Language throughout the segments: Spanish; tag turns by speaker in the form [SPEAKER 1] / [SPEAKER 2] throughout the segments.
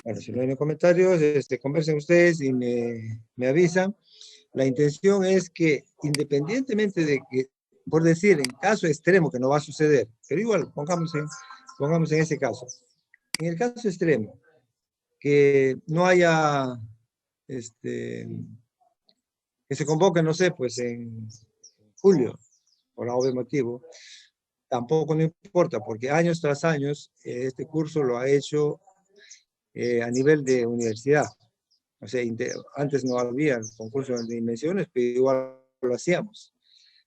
[SPEAKER 1] Bueno, si no hay comentarios, conversen ustedes y me avisan. La intención es que, independientemente de que, por decir, en caso extremo que no va a suceder, pero igual, pongamos en ese caso. En el caso extremo, que no haya, que se convoque, no sé, pues en julio, por algún motivo, tampoco no importa, porque años tras años, este curso lo ha hecho a nivel de universidad. O sea, antes no había concursos de dimensiones, pero igual lo hacíamos.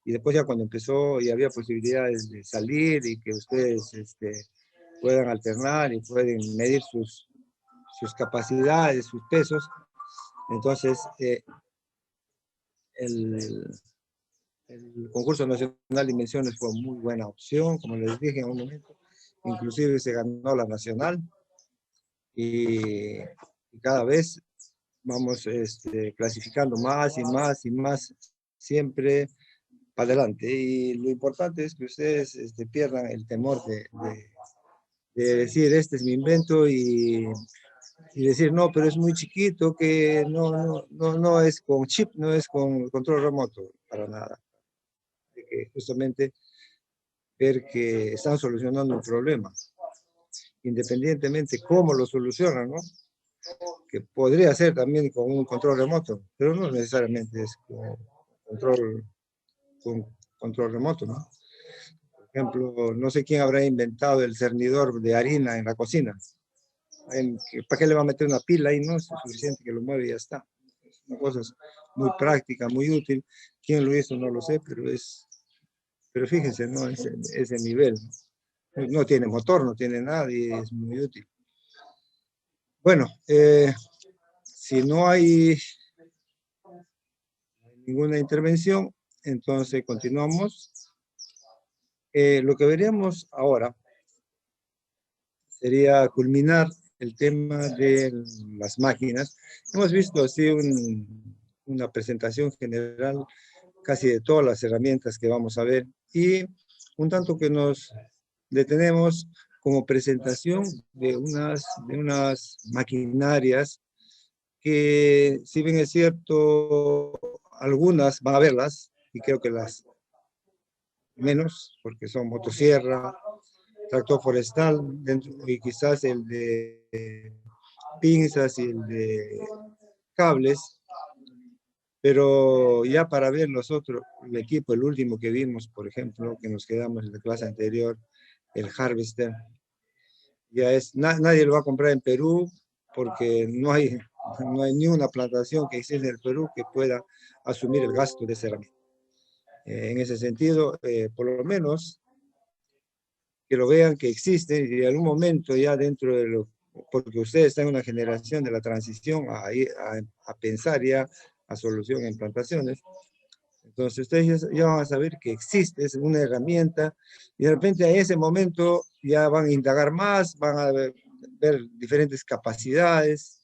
[SPEAKER 1] Y después ya cuando empezó y había posibilidades de salir y que ustedes puedan alternar y pueden medir sus capacidades, sus pesos, entonces el, el concurso nacional de dimensiones fue muy buena opción, como les dije en un momento. Inclusive se ganó la nacional y cada vez vamos clasificando más y más y más, siempre para adelante. Y lo importante es que ustedes pierdan el temor de decir, este es mi invento y decir, no, pero es muy chiquito, que no es con chip, no es con control remoto, para nada. Hay que justamente ver que están solucionando un problema, independientemente cómo lo solucionan, ¿no? Que podría ser también con un control remoto, pero no necesariamente es con control remoto, ¿no? Por ejemplo, no sé quién habrá inventado el cernidor de harina en la cocina. ¿Para qué le va a meter una pila ahí? No es suficiente que lo mueve y ya está. Es una cosa muy práctica, muy útil. ¿Quién lo hizo? No lo sé, pero fíjense, ¿no? Ese nivel. No tiene motor, no tiene nada y es muy útil. Bueno, si no hay ninguna intervención, entonces continuamos. Lo que veríamos ahora sería culminar el tema de las máquinas. Hemos visto así una presentación general casi de todas las herramientas que vamos a ver y un tanto que nos detenemos como presentación de unas maquinarias que, si bien es cierto, algunas van a verlas y creo que las menos, porque son motosierra, tractor forestal, y quizás el de pinzas y el de cables, pero ya para ver los otros, el equipo, el último que vimos, por ejemplo, que nos quedamos en la clase anterior, el Harvester, ya nadie lo va a comprar en Perú porque no hay ni una plantación que existe en el Perú que pueda asumir el gasto de esa herramienta. En ese sentido, por lo menos que lo vean que existe y en algún momento ya dentro de porque ustedes están en una generación de la transición a pensar ya a solución en plantaciones. Entonces ustedes ya van a saber que existe, es una herramienta y de repente en ese momento ya van a indagar más, van a ver diferentes capacidades,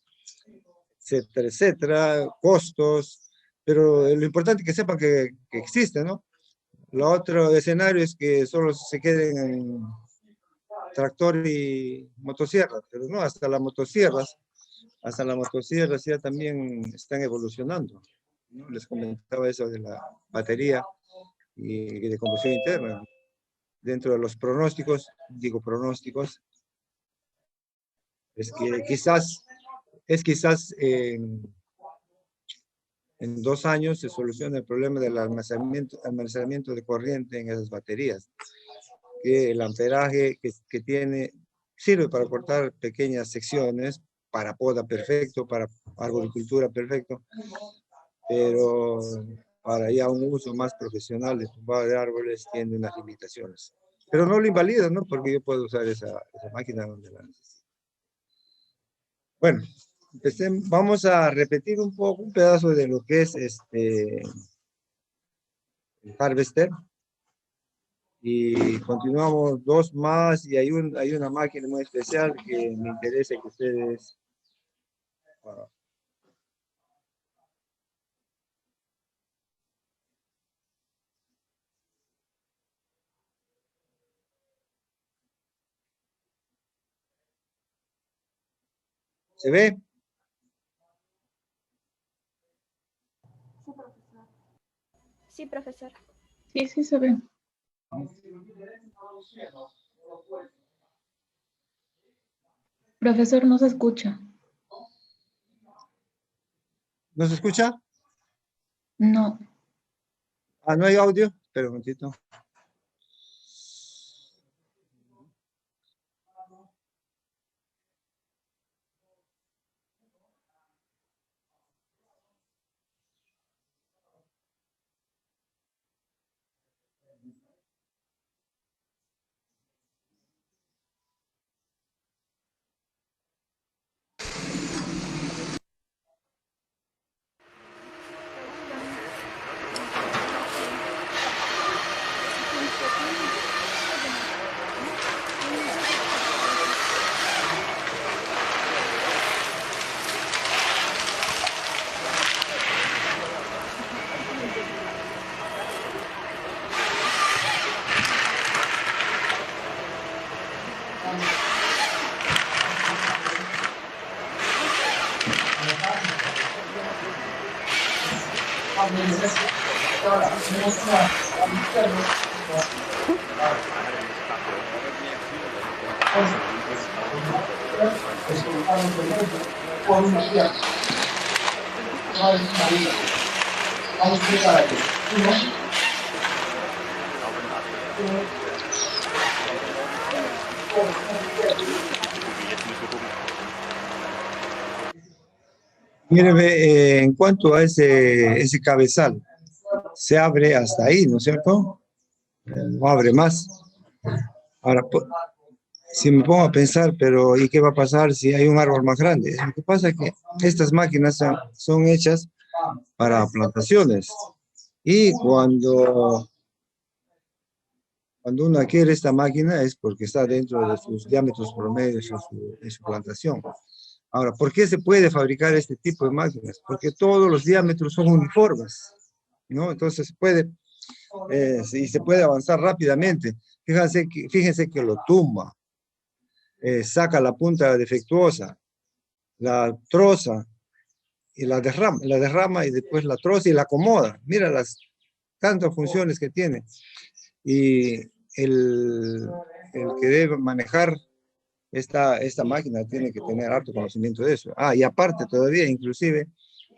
[SPEAKER 1] etcétera, etcétera, costos, pero lo importante es que sepan que existe, ¿no? Lo otro escenario es que solo se queden en tractor y motosierras, pero no, hasta las motosierras ya también están evolucionando, ¿no? Les comentaba eso de la batería y de combustión interna. Dentro de los pronósticos, digo pronósticos, es que quizás en 2 años se soluciona el problema del almacenamiento de corriente en esas baterías, que el amperaje que tiene sirve para cortar pequeñas secciones, para poda perfecto, para arboricultura perfecto, pero para ya un uso más profesional de tumbado de árboles tiene unas limitaciones. Pero no lo invalida, ¿no? Porque yo puedo usar esa máquina donde la necesito. Bueno, vamos a repetir un poco, un pedazo de lo que es el harvester. Y continuamos dos más y hay una máquina muy especial que me interesa que ustedes... ¿Se ve?
[SPEAKER 2] Sí, profesor.
[SPEAKER 3] Sí, sí se ve. Profesor, no se escucha.
[SPEAKER 1] ¿No se escucha?
[SPEAKER 3] No.
[SPEAKER 1] Ah, ¿no hay audio? Espera un momentito. Míreme, en cuanto a ese cabezal, se abre hasta ahí, ¿no es cierto? No abre más. Ahora, si me pongo a pensar, pero ¿y qué va a pasar si hay un árbol más grande? Lo que pasa es que estas máquinas son hechas para plantaciones. Y cuando uno adquiere esta máquina es porque está dentro de sus diámetros promedios en su plantación. Ahora, ¿por qué se puede fabricar este tipo de máquinas? Porque todos los diámetros son uniformes, ¿no? Entonces y se puede avanzar rápidamente. Fíjense que lo tumba, saca la punta defectuosa, la troza y la derrama y después la troza y la acomoda. Mira las tantas funciones que tiene. Y el que debe manejar esta máquina tiene que tener harto conocimiento de eso. Ah, y aparte todavía, inclusive,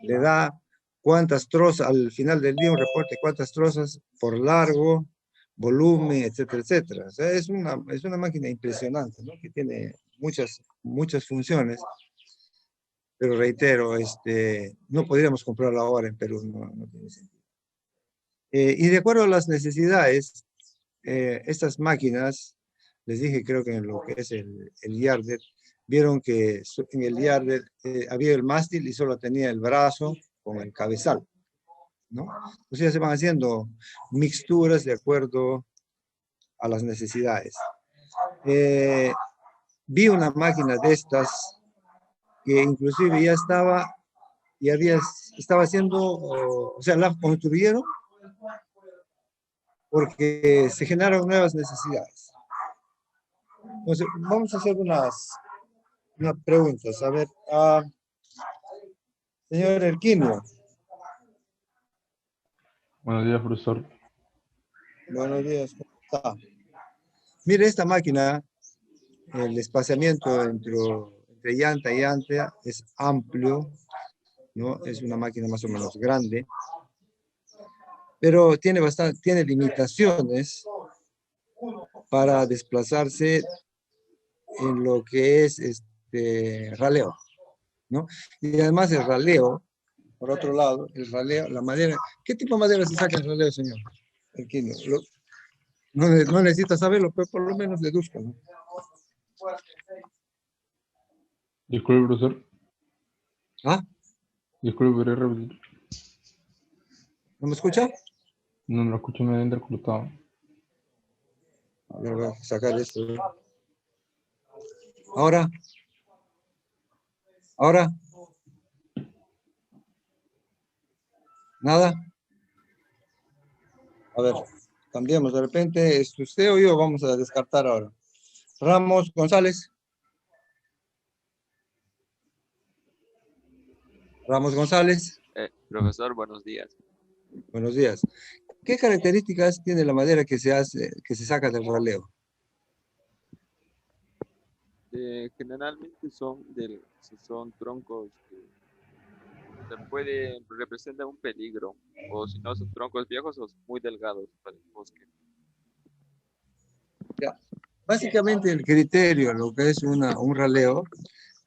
[SPEAKER 1] le da cuántas trozas, al final del día un reporte, cuántas trozas por largo, volumen, etcétera, etcétera. O sea, es una máquina impresionante, ¿no? Que tiene muchas funciones, pero reitero, no podríamos comprarla ahora en Perú, no tiene sentido. Y de acuerdo a las necesidades, estas máquinas, les dije creo que en lo que es el yarder, vieron que en el yarder había el mástil y solo tenía el brazo con el cabezal, ¿no? O sea, se van haciendo mixturas de acuerdo a las necesidades. Vi una máquina de estas que inclusive estaba haciendo, o sea, la construyeron porque se generaron nuevas necesidades. Entonces, vamos a hacer unas preguntas. A ver, señor Erquino.
[SPEAKER 4] Buenos días, profesor.
[SPEAKER 1] Buenos días, ¿cómo está? Mire, esta máquina, el espaciamiento entre llanta y llanta es amplio, ¿no? Es una máquina más o menos grande, pero tiene limitaciones para desplazarse en lo que es raleo, ¿no? Y además el raleo, por otro lado, el raleo, la madera, ¿qué tipo de madera se saca en raleo, señor Erquino? No necesita saberlo, pero por lo menos deduzca, ¿no?
[SPEAKER 4] Disculpe, profesor.
[SPEAKER 1] ¿Ah?
[SPEAKER 4] Disculpe, ¿podría repetir?
[SPEAKER 1] ¿No me escucha?
[SPEAKER 4] No lo escucho medio entrecortado.
[SPEAKER 1] A ver, voy a sacar esto. Ahora. Ahora. Nada. A ver, cambiemos. De repente, ¿es usted o yo? Vamos a descartar ahora. Ramos González. Ramos González,
[SPEAKER 5] Profesor, buenos días.
[SPEAKER 1] buenos días. ¿Qué características tiene la madera que se saca del raleo?
[SPEAKER 5] Generalmente son troncos que representan un peligro, o si no son troncos viejos o muy delgados para el bosque.
[SPEAKER 1] Ya. Básicamente el criterio, lo que es un raleo,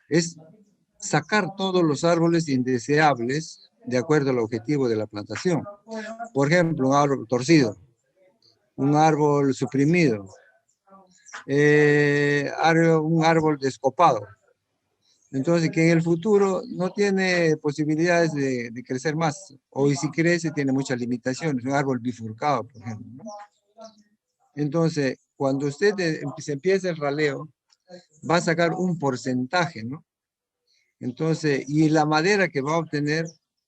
[SPEAKER 1] es sacar todos los árboles indeseables de acuerdo al objetivo de la plantación. Por ejemplo, un árbol torcido, un árbol suprimido, un árbol descopado. Entonces, que en el futuro no tiene posibilidades de crecer más, o si crece tiene muchas limitaciones, un árbol bifurcado, por ejemplo, ¿no? Entonces, cuando usted se empieza el raleo, va a sacar un porcentaje, ¿no? Entonces, y la madera que va a obtener,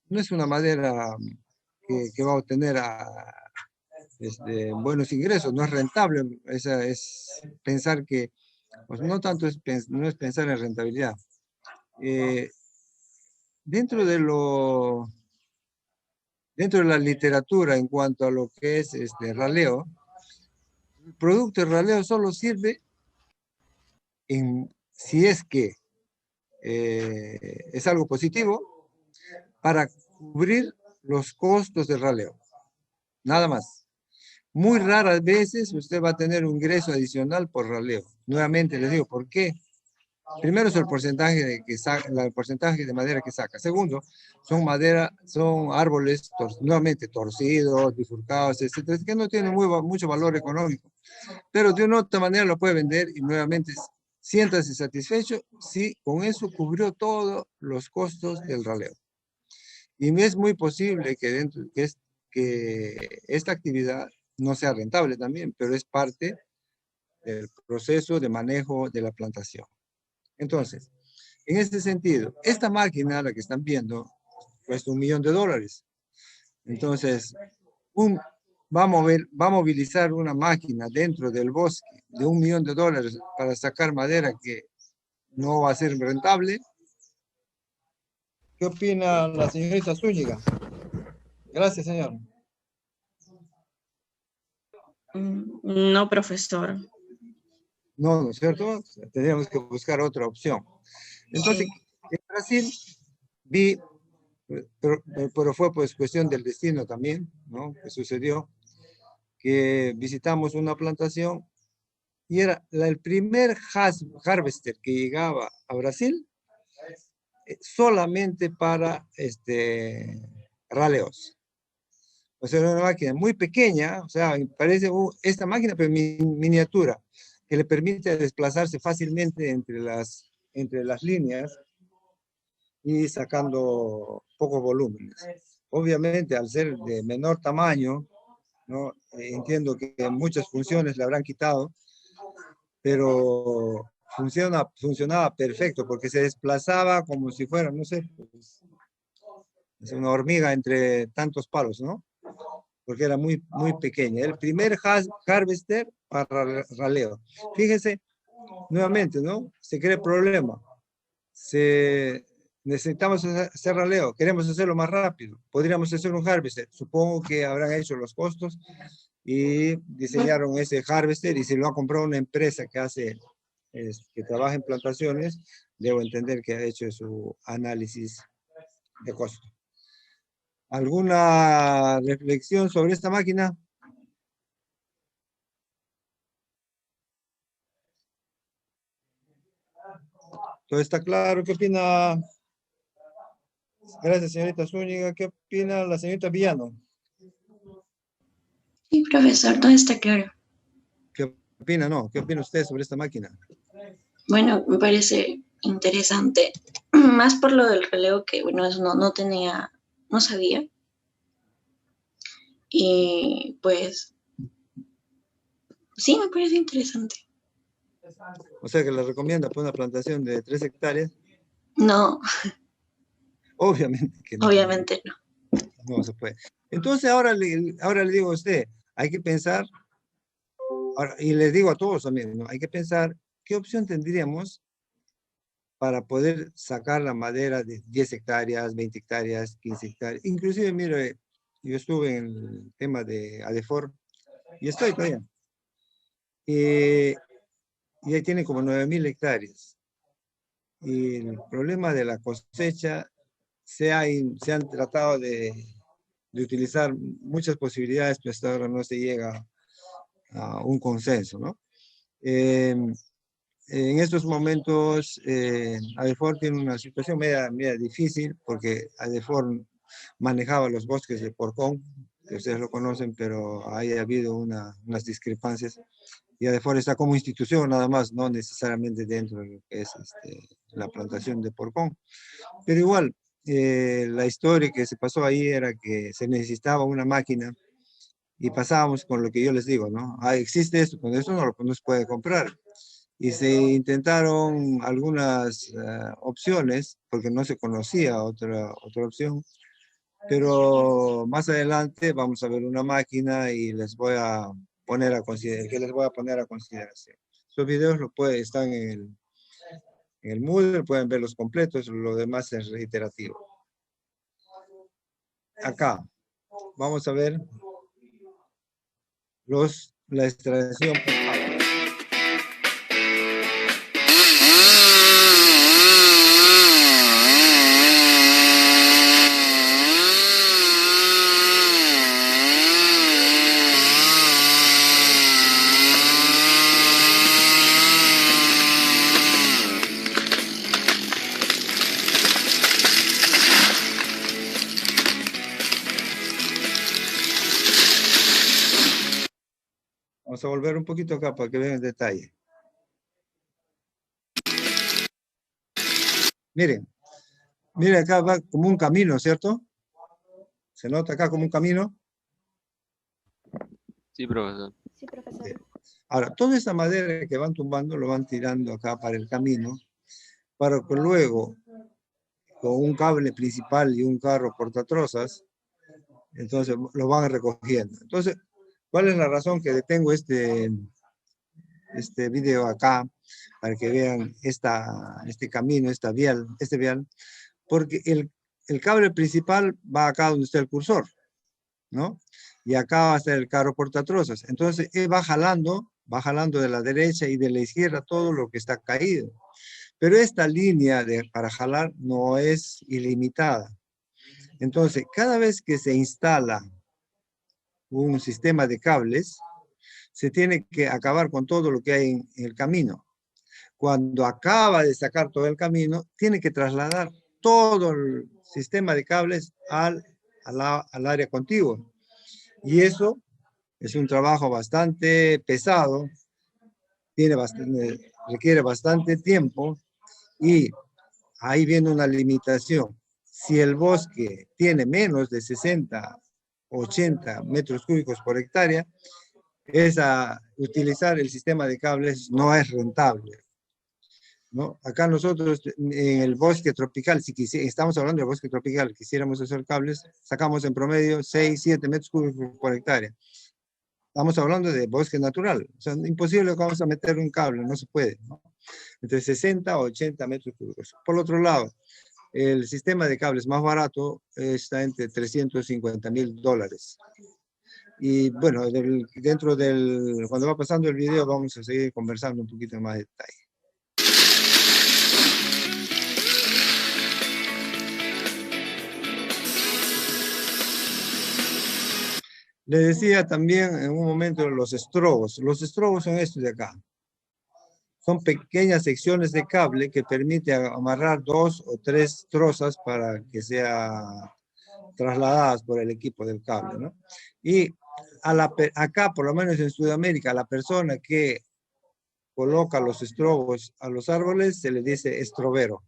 [SPEAKER 1] no es una madera que va a obtener buenos ingresos, no es rentable, es pensar que, pues no tanto no es pensar en rentabilidad. Dentro de la literatura en cuanto a lo que es raleo, el producto de raleo solo sirve si es que es algo positivo para cubrir los costos del raleo. Nada más. Muy raras veces usted va a tener un ingreso adicional por raleo. Nuevamente les digo, ¿por qué? Primero es el porcentaje el porcentaje de madera que saca. Segundo, son árboles nuevamente torcidos, bifurcados, etcétera, que no tienen mucho valor económico. Pero de una u otra manera lo puede vender y nuevamente siéntase satisfecho si con eso cubrió todos los costos del raleo. Y es muy posible que esta actividad no sea rentable también, pero es parte del proceso de manejo de la plantación. Entonces, en este sentido, esta máquina, la que están viendo, cuesta $1 millón. Entonces, va a movilizar una máquina dentro del bosque de $1 millón para sacar madera que no va a ser rentable. ¿Qué opina la señorita Zúñiga? Gracias, señor.
[SPEAKER 6] No, profesor.
[SPEAKER 1] No, ¿no es cierto? Tendríamos que buscar otra opción. Entonces, en Brasil pero fue pues cuestión del destino también, ¿no? Que sucedió que visitamos una plantación y era el primer harvester que llegaba a Brasil solamente para raleos. O sea, era una máquina muy pequeña, o sea, parece esta máquina, pero miniatura, que le permite desplazarse fácilmente entre las líneas y sacando pocos volúmenes. Obviamente, al ser de menor tamaño, ¿no? Entiendo que muchas funciones le habrán quitado, pero funcionaba perfecto porque se desplazaba como si fuera, no sé, pues, es una hormiga entre tantos palos, ¿no? Porque era muy, muy pequeña. El primer harvester para raleo. Fíjense, nuevamente, ¿no? Se crea el problema. Necesitamos hacer raleo, queremos hacerlo más rápido. Podríamos hacer un harvester. Supongo que habrán hecho los costos y diseñaron ese harvester y se lo ha comprado una empresa que trabaja en plantaciones. Debo entender que ha hecho su análisis de costo. ¿Alguna reflexión sobre esta máquina? ¿Todo está claro? ¿Qué opina? Gracias, señorita Zúñiga. ¿Qué opina la señorita Villano?
[SPEAKER 3] Sí, profesor, todo está claro.
[SPEAKER 1] ¿Qué opina? No, ¿qué opina usted sobre esta máquina?
[SPEAKER 3] Bueno, me parece interesante, más por lo del relevo que, bueno, eso no sabía. Y pues, sí, me parece interesante.
[SPEAKER 1] O sea que le recomienda para una plantación de 3 hectáreas.
[SPEAKER 3] No,
[SPEAKER 1] Obviamente que no.
[SPEAKER 3] obviamente no.
[SPEAKER 1] No se puede. Entonces ahora le digo a usted, hay que pensar, y les digo a todos también, ¿no? Hay que pensar qué opción tendríamos para poder sacar la madera de 10 hectáreas, 20 hectáreas, 15 hectáreas. Inclusive, mire, yo estuve en el tema de ADEFOR y estoy todavía. Y ahí tiene como 9.000 hectáreas. Y el problema de la cosecha se han tratado de utilizar muchas posibilidades, pero hasta ahora no se llega a un consenso, ¿no? En estos momentos, ADEFOR tiene una situación media difícil porque ADEFOR manejaba los bosques de Porcón, que ustedes lo conocen, pero ahí ha habido unas discrepancias. Y ADEFOR está como institución nada más, no necesariamente dentro de lo que es la plantación de Porcón. Pero igual, la historia que se pasó ahí era que se necesitaba una máquina y pasábamos con lo que yo les digo, ¿no? Existe esto, con esto no se puede comprar. Y se intentaron algunas opciones, porque no se conocía otra opción, pero más adelante vamos a ver una máquina y les voy a poner a consideración. Estos videos están en el Moodle, pueden verlos completos, lo demás es reiterativo. Acá, vamos a ver la extracción por cable. Vamos a volver un poquito acá para que vean el detalle. Miren acá va como un camino, ¿cierto? ¿Se nota acá como un camino?
[SPEAKER 5] Sí, profesor.
[SPEAKER 2] Sí, profesor.
[SPEAKER 1] Ahora, toda esta madera que van tumbando lo van tirando acá para el camino, para que luego, con un cable principal y un carro portatrozas, entonces lo van recogiendo. Entonces, ¿cuál es la razón que detengo este video acá? Para que vean este camino, este vial. Porque el cable principal va acá donde está el cursor, ¿no? Y acá va a estar el carro portatrozas. Entonces, él va jalando de la derecha y de la izquierda todo lo que está caído. Pero esta línea para jalar no es ilimitada. Entonces, cada vez que se instala un sistema de cables, se tiene que acabar con todo lo que hay en el camino. Cuando acaba de sacar todo el camino, tiene que trasladar todo el sistema de cables al área contigua. Y eso es un trabajo bastante pesado, requiere bastante tiempo y ahí viene una limitación. Si el bosque tiene menos de 60, 80 metros cúbicos por hectárea, utilizar el sistema de cables no es rentable, ¿no? Acá nosotros en el bosque tropical, si estamos hablando del bosque tropical, quisiéramos hacer cables, sacamos en promedio 6, 7 metros cúbicos por hectárea. Estamos hablando de bosque natural. O sea, imposible que vamos a meter un cable, no se puede, ¿no? Entre 60 a 80 metros cúbicos. Por otro lado, el sistema de cables más barato está entre $350,000. Y bueno, cuando va pasando el video vamos a seguir conversando un poquito más de detalle. Le decía también en un momento los estrobos. Los estrobos son estos de acá. Son pequeñas secciones de cable que permiten amarrar 2 o 3 trozas para que sean trasladadas por el equipo del cable, ¿no? Y acá, por lo menos en Sudamérica, la persona que coloca los estrobos a los árboles se le dice estrobero.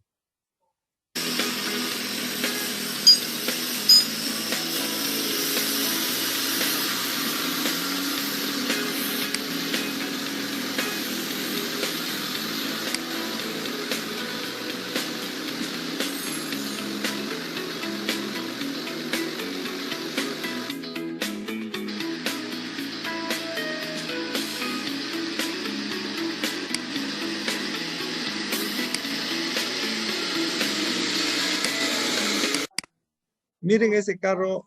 [SPEAKER 1] Miren ese carro,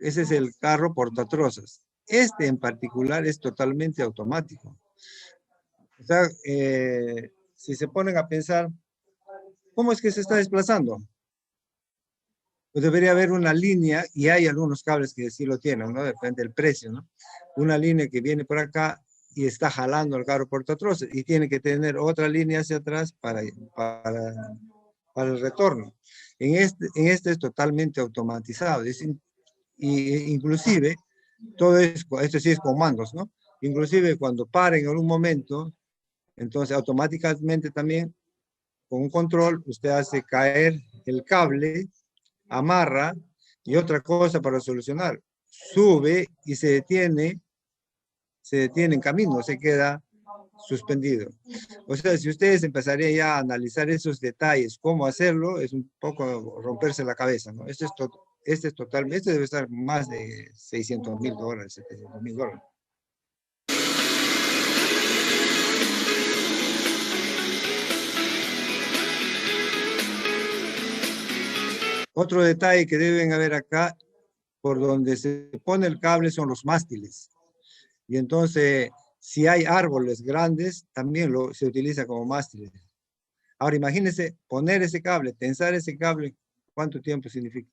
[SPEAKER 1] ese es el carro portatrozas. Este en particular es totalmente automático. O sea, si se ponen a pensar, ¿cómo es que se está desplazando? Pues debería haber una línea, y hay algunos cables que sí lo tienen, ¿no? Depende del precio, ¿no? Una línea que viene por acá y está jalando el carro portatrozas, y tiene que tener otra línea hacia atrás para el retorno. En este es totalmente automatizado, y inclusive, esto sí es comandos, ¿no? Inclusive cuando paren en un momento, entonces automáticamente también, con un control, usted hace caer el cable, amarra, y otra cosa para solucionar, sube y se detiene en camino, se queda suspendido. O sea, si ustedes empezarían ya a analizar esos detalles, cómo hacerlo, es un poco romperse la cabeza, ¿no? Este debe estar más de $600,000, $700,000. Otro detalle que deben haber acá, por donde se pone el cable son los mástiles. Y entonces, si hay árboles grandes, también se utiliza como mástiles. Ahora imagínense poner ese cable, tensar ese cable, ¿cuánto tiempo significa?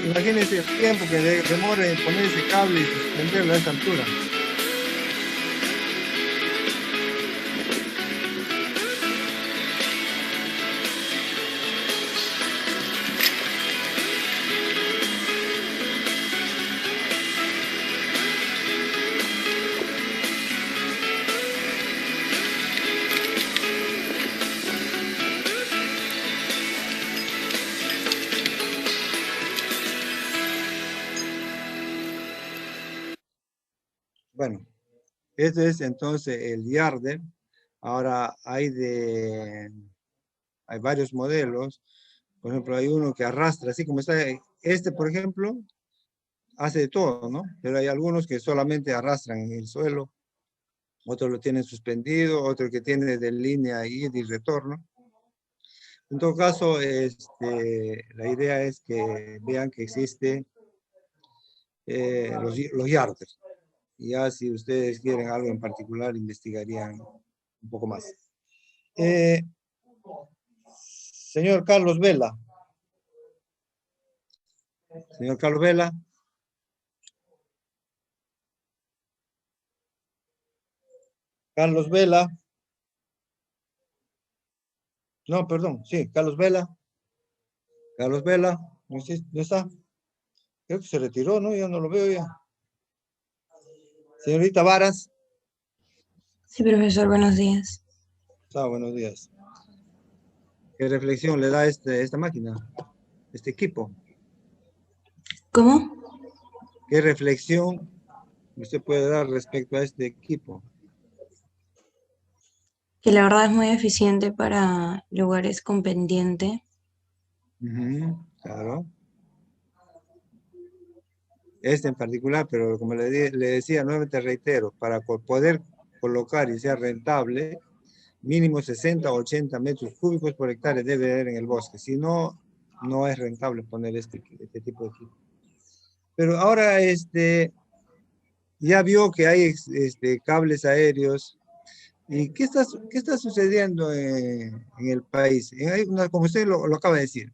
[SPEAKER 1] Imagínense el tiempo que demora en poner ese cable y suspenderlo a esa altura. Bueno, este es entonces el yarder. Ahora hay varios modelos. Por ejemplo, hay uno que arrastra, así como está. Este, por ejemplo, hace de todo, ¿no? Pero hay algunos que solamente arrastran en el suelo. Otros lo tienen suspendido, otro que tiene de línea y de retorno. En todo caso, la idea es que vean que existe los yarders. Y ya si ustedes quieren algo en particular, investigarían un poco más. Señor Carlos Vela. Señor Carlos Vela. Carlos Vela. No, perdón, sí, Carlos Vela. Carlos Vela, ¿no está? Creo que se retiró, ¿no? Ya no lo veo ya. Señorita Varas.
[SPEAKER 6] Sí, profesor, buenos días.
[SPEAKER 1] Buenos días. ¿Qué reflexión le da esta máquina, este equipo?
[SPEAKER 6] ¿Cómo?
[SPEAKER 1] ¿Qué reflexión usted puede dar respecto a este equipo?
[SPEAKER 6] Que la verdad es muy eficiente para lugares con pendiente.
[SPEAKER 1] Claro. Este en particular, pero como le decía, nuevamente reitero, para poder colocar y sea rentable, mínimo 60 o 80 metros cúbicos por hectárea debe haber en el bosque. Si no, no es rentable poner este tipo de equipo. Pero ahora ya vio que hay cables aéreos. ¿Y qué está sucediendo en el país? Como usted lo acaba de decir,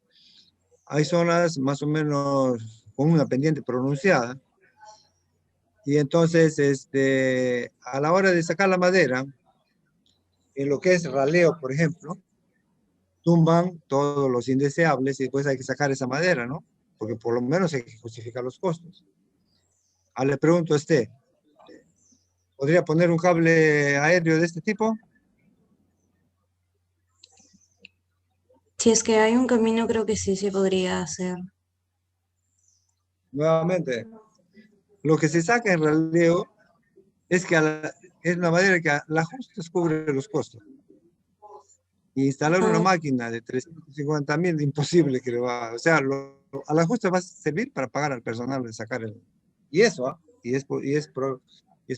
[SPEAKER 1] hay zonas más o menos con una pendiente pronunciada. Y entonces, a la hora de sacar la madera, en lo que es raleo, por ejemplo, tumban todos los indeseables y después hay que sacar esa madera, ¿no? Porque por lo menos hay que justificar los costos. Le pregunto a usted, ¿podría poner un cable aéreo de este tipo?
[SPEAKER 6] Si es que hay un camino, creo que sí se podría hacer.
[SPEAKER 1] Nuevamente, lo que se saca en raleo es que es una madera que a la justa cubre los costos. Instalar una
[SPEAKER 6] Ah,
[SPEAKER 1] máquina de 350.000, imposible que le va, o sea, a la justa va a servir para pagar al personal de sacar y eso, y es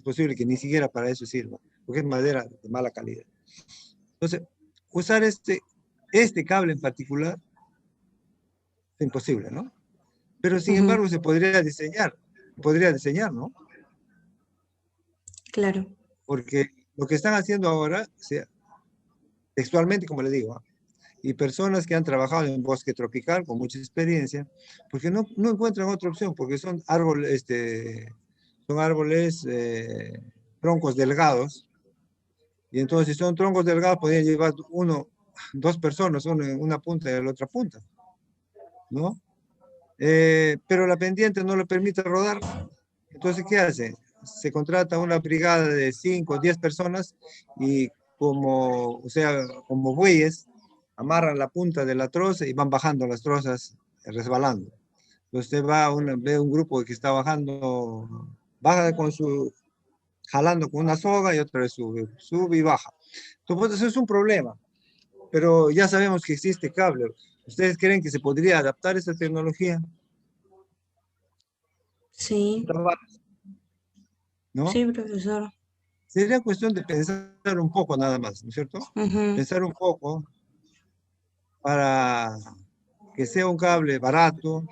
[SPEAKER 1] posible que ni siquiera para eso sirva, porque es madera de mala calidad. Entonces, usar este cable en particular es imposible, ¿no? Pero sin
[SPEAKER 6] ujú,
[SPEAKER 1] embargo se podría diseñar, ¿no?
[SPEAKER 6] claro.
[SPEAKER 1] Porque lo que están haciendo ahora, textualmente, como le digo, y personas que han trabajado en bosque tropical con mucha experiencia, porque no encuentran otra opción, porque son árboles, troncos delgados, y entonces si son troncos delgados, podrían llevar dos personas, uno en una punta y en la otra punta, ¿no? Pero la pendiente no le permite rodar, entonces, ¿qué hace? Se contrata una brigada de 5 o 10 personas y como bueyes, amarran la punta de la troza y van bajando las trozas resbalando. Usted ve un grupo que está bajando, baja jalando con una soga y otra vez sube y baja. Entonces, eso es un problema, pero ya sabemos que existe cable. ¿Ustedes creen que se podría adaptar esta tecnología?
[SPEAKER 6] Sí,
[SPEAKER 1] ¿No?
[SPEAKER 6] sí, profesor.
[SPEAKER 1] Sería cuestión de pensar un poco nada más, ¿no es cierto?
[SPEAKER 6] Ujú,
[SPEAKER 1] Pensar un poco para que sea un cable barato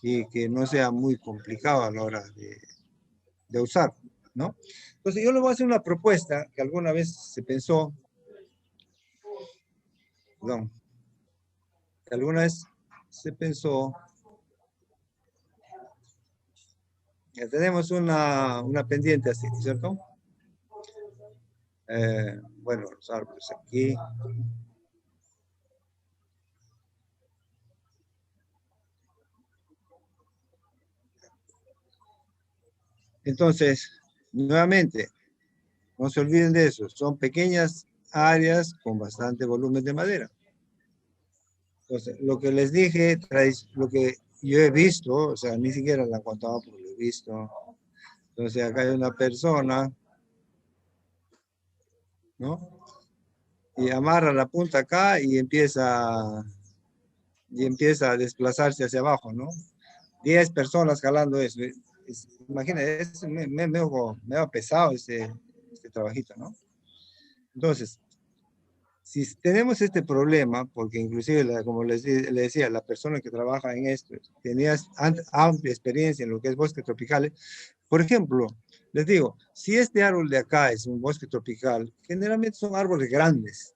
[SPEAKER 1] y que no sea muy complicado a la hora de usar, ¿no? Entonces yo le voy a hacer una propuesta que alguna vez se pensó, perdón, que alguna vez se pensó, que tenemos una pendiente así, ¿no es cierto? Bueno, los árboles aquí. Entonces, nuevamente, no se olviden de eso, son pequeñas áreas con bastante volumen de madera. Entonces, lo que les dije, lo que yo he visto, o sea, ni siquiera la contaba porque lo he visto. Entonces, acá hay una persona, ¿no? Y amarra la punta acá y empieza a desplazarse hacia abajo, ¿no? 10 personas jalando eso. Imagínate, es medio pesado este trabajito, ¿no? Entonces, si tenemos este problema, porque inclusive, como le decía, la persona que trabaja en esto tenía amplia experiencia en lo que es bosques tropicales, por ejemplo, les digo, si este árbol de acá es un bosque tropical, generalmente son árboles grandes,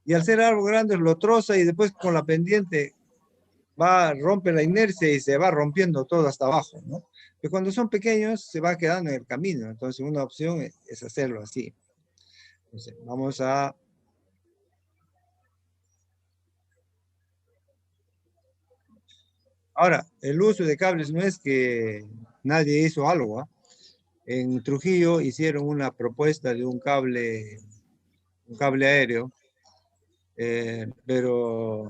[SPEAKER 1] y al ser árbol grande lo troza y después con la pendiente rompe la inercia y se va rompiendo todo hasta abajo, ¿no? Pero cuando son pequeños se va quedando en el camino, entonces una opción es hacerlo así. Entonces, vamos a... Ahora, el uso de cables no es que nadie hizo algo, ¿ah? En Trujillo hicieron una propuesta de un cable aéreo, pero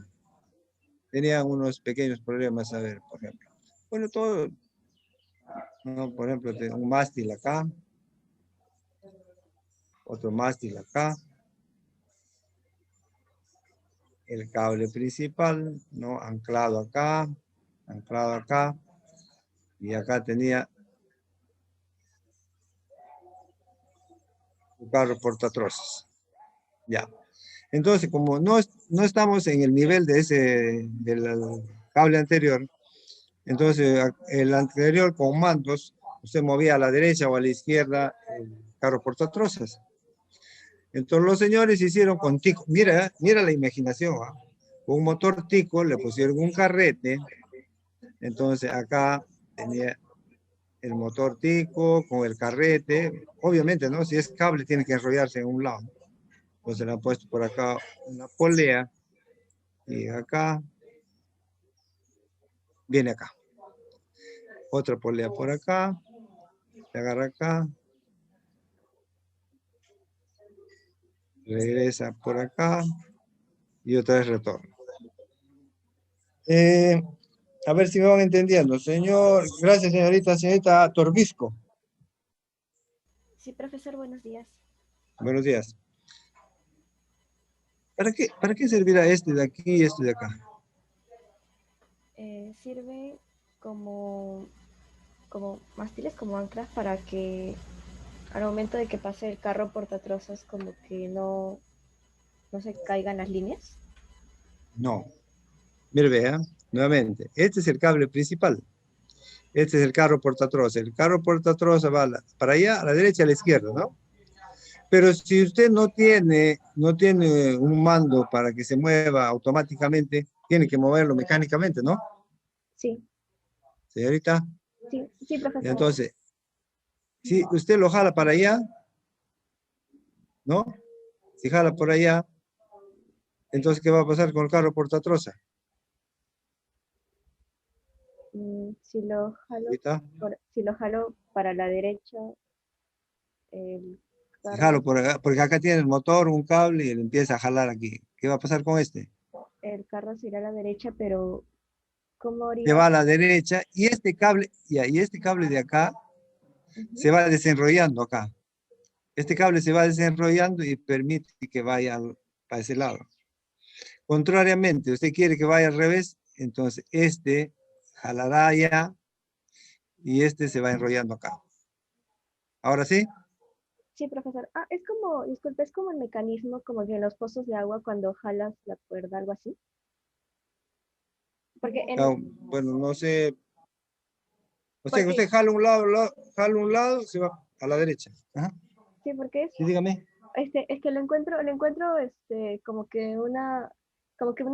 [SPEAKER 1] tenían unos pequeños problemas, a ver, por ejemplo. Bueno, todo, ¿no? Por ejemplo, un mástil acá, otro mástil acá, el cable principal, ¿no? Anclado acá, y acá tenía su carro portatrozos. Ya. Entonces, como no estamos en el nivel del cable anterior, entonces el anterior con mandos, usted movía a la derecha o a la izquierda el carro portatrozos. Entonces los señores hicieron con tico, mira la imaginación, ¿ah? Con un motor tico le pusieron un carrete, entonces acá tenía el motor tico con el carrete, obviamente, ¿no? Si es cable tiene que enrollarse en un lado. Entonces le han puesto por acá una polea y acá viene acá. Otra polea por acá, se agarra acá, regresa por acá y otra vez retorna. A ver si me van entendiendo. Gracias señorita Torbisco.
[SPEAKER 2] Sí, profesor, buenos días.
[SPEAKER 1] Buenos días. ¿Para qué servirá este de aquí y este de acá?
[SPEAKER 2] Sirve como mástiles, como anclas, para que al momento de que pase el carro portatrozos, como que no se caigan las líneas.
[SPEAKER 1] No. Mire, vea, nuevamente. Este es el cable principal. Este es el carro portatrozos. El carro portatrozos va para allá, a la derecha, a la izquierda, ¿no? Pero si usted no tiene un mando para que se mueva automáticamente, tiene que moverlo mecánicamente, ¿no?
[SPEAKER 2] Sí,
[SPEAKER 1] Señorita.
[SPEAKER 2] sí, profesor.
[SPEAKER 1] Entonces, si usted lo jala para allá, ¿no? Si jala por allá, entonces, ¿qué va a pasar con el carro portatrozos?
[SPEAKER 2] Si lo jalo para la derecha, el
[SPEAKER 1] Si
[SPEAKER 2] carro,
[SPEAKER 1] jalo por acá, porque acá tiene el motor, un cable y él empieza a jalar aquí. ¿Qué va a pasar con este?
[SPEAKER 2] el carro se irá a la derecha, pero ¿cómo haría?
[SPEAKER 1] Se va a la derecha y este cable de acá se va desenrollando acá. Este cable se va desenrollando y permite que vaya para ese lado. Contrariamente, usted quiere que vaya al revés, entonces este jalará allá y este se va enrollando acá. ¿Ahora sí?
[SPEAKER 2] Sí, profesor. Es como, disculpe, es como el mecanismo como que en los pozos de agua cuando jalas la cuerda, algo así. Porque
[SPEAKER 1] Bueno, no sé. O sea, que
[SPEAKER 2] porque,
[SPEAKER 1] usted jala un lado, se va a la derecha. Ajá.
[SPEAKER 2] sí, porque
[SPEAKER 1] Sí, dígame.
[SPEAKER 2] es que lo encuentro como que una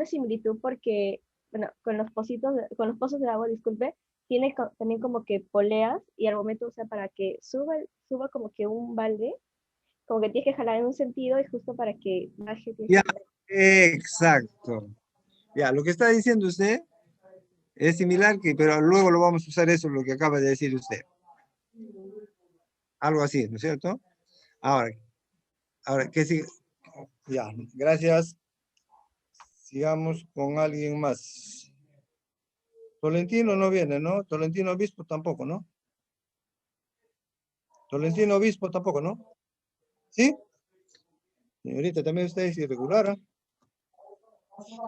[SPEAKER 2] similitud porque, bueno, con los pozos de agua, disculpe, tiene también como que poleas y al momento, o sea, para que suba como que un balde, como que tienes que jalar en un sentido y justo para que baje.
[SPEAKER 1] Ya, exacto. Ya, lo que está diciendo usted es similar, pero luego lo vamos a usar eso, lo que acaba de decir usted. Algo así, ¿no es cierto? Ahora, ¿qué sigue? Ya, gracias. Sigamos con alguien más. Tolentino no viene, ¿no? Tolentino Obispo tampoco, ¿no? Tolentino Obispo tampoco, ¿no? ¿Sí? Señorita, también usted es irregular.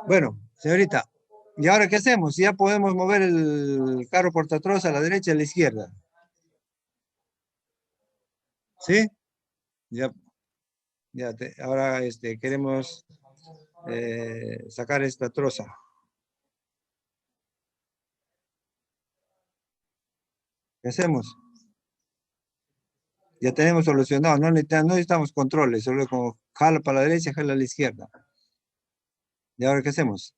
[SPEAKER 1] Bueno, señorita, ¿y ahora qué hacemos? Ya podemos mover el carro portatrozos a la derecha y a la izquierda. ¿Sí? Ya, ahora queremos sacar esta troza. ¿Qué hacemos? Ya tenemos solucionado, no necesitamos controles, solo como jala para la derecha, jala a la izquierda. ¿Y ahora qué hacemos?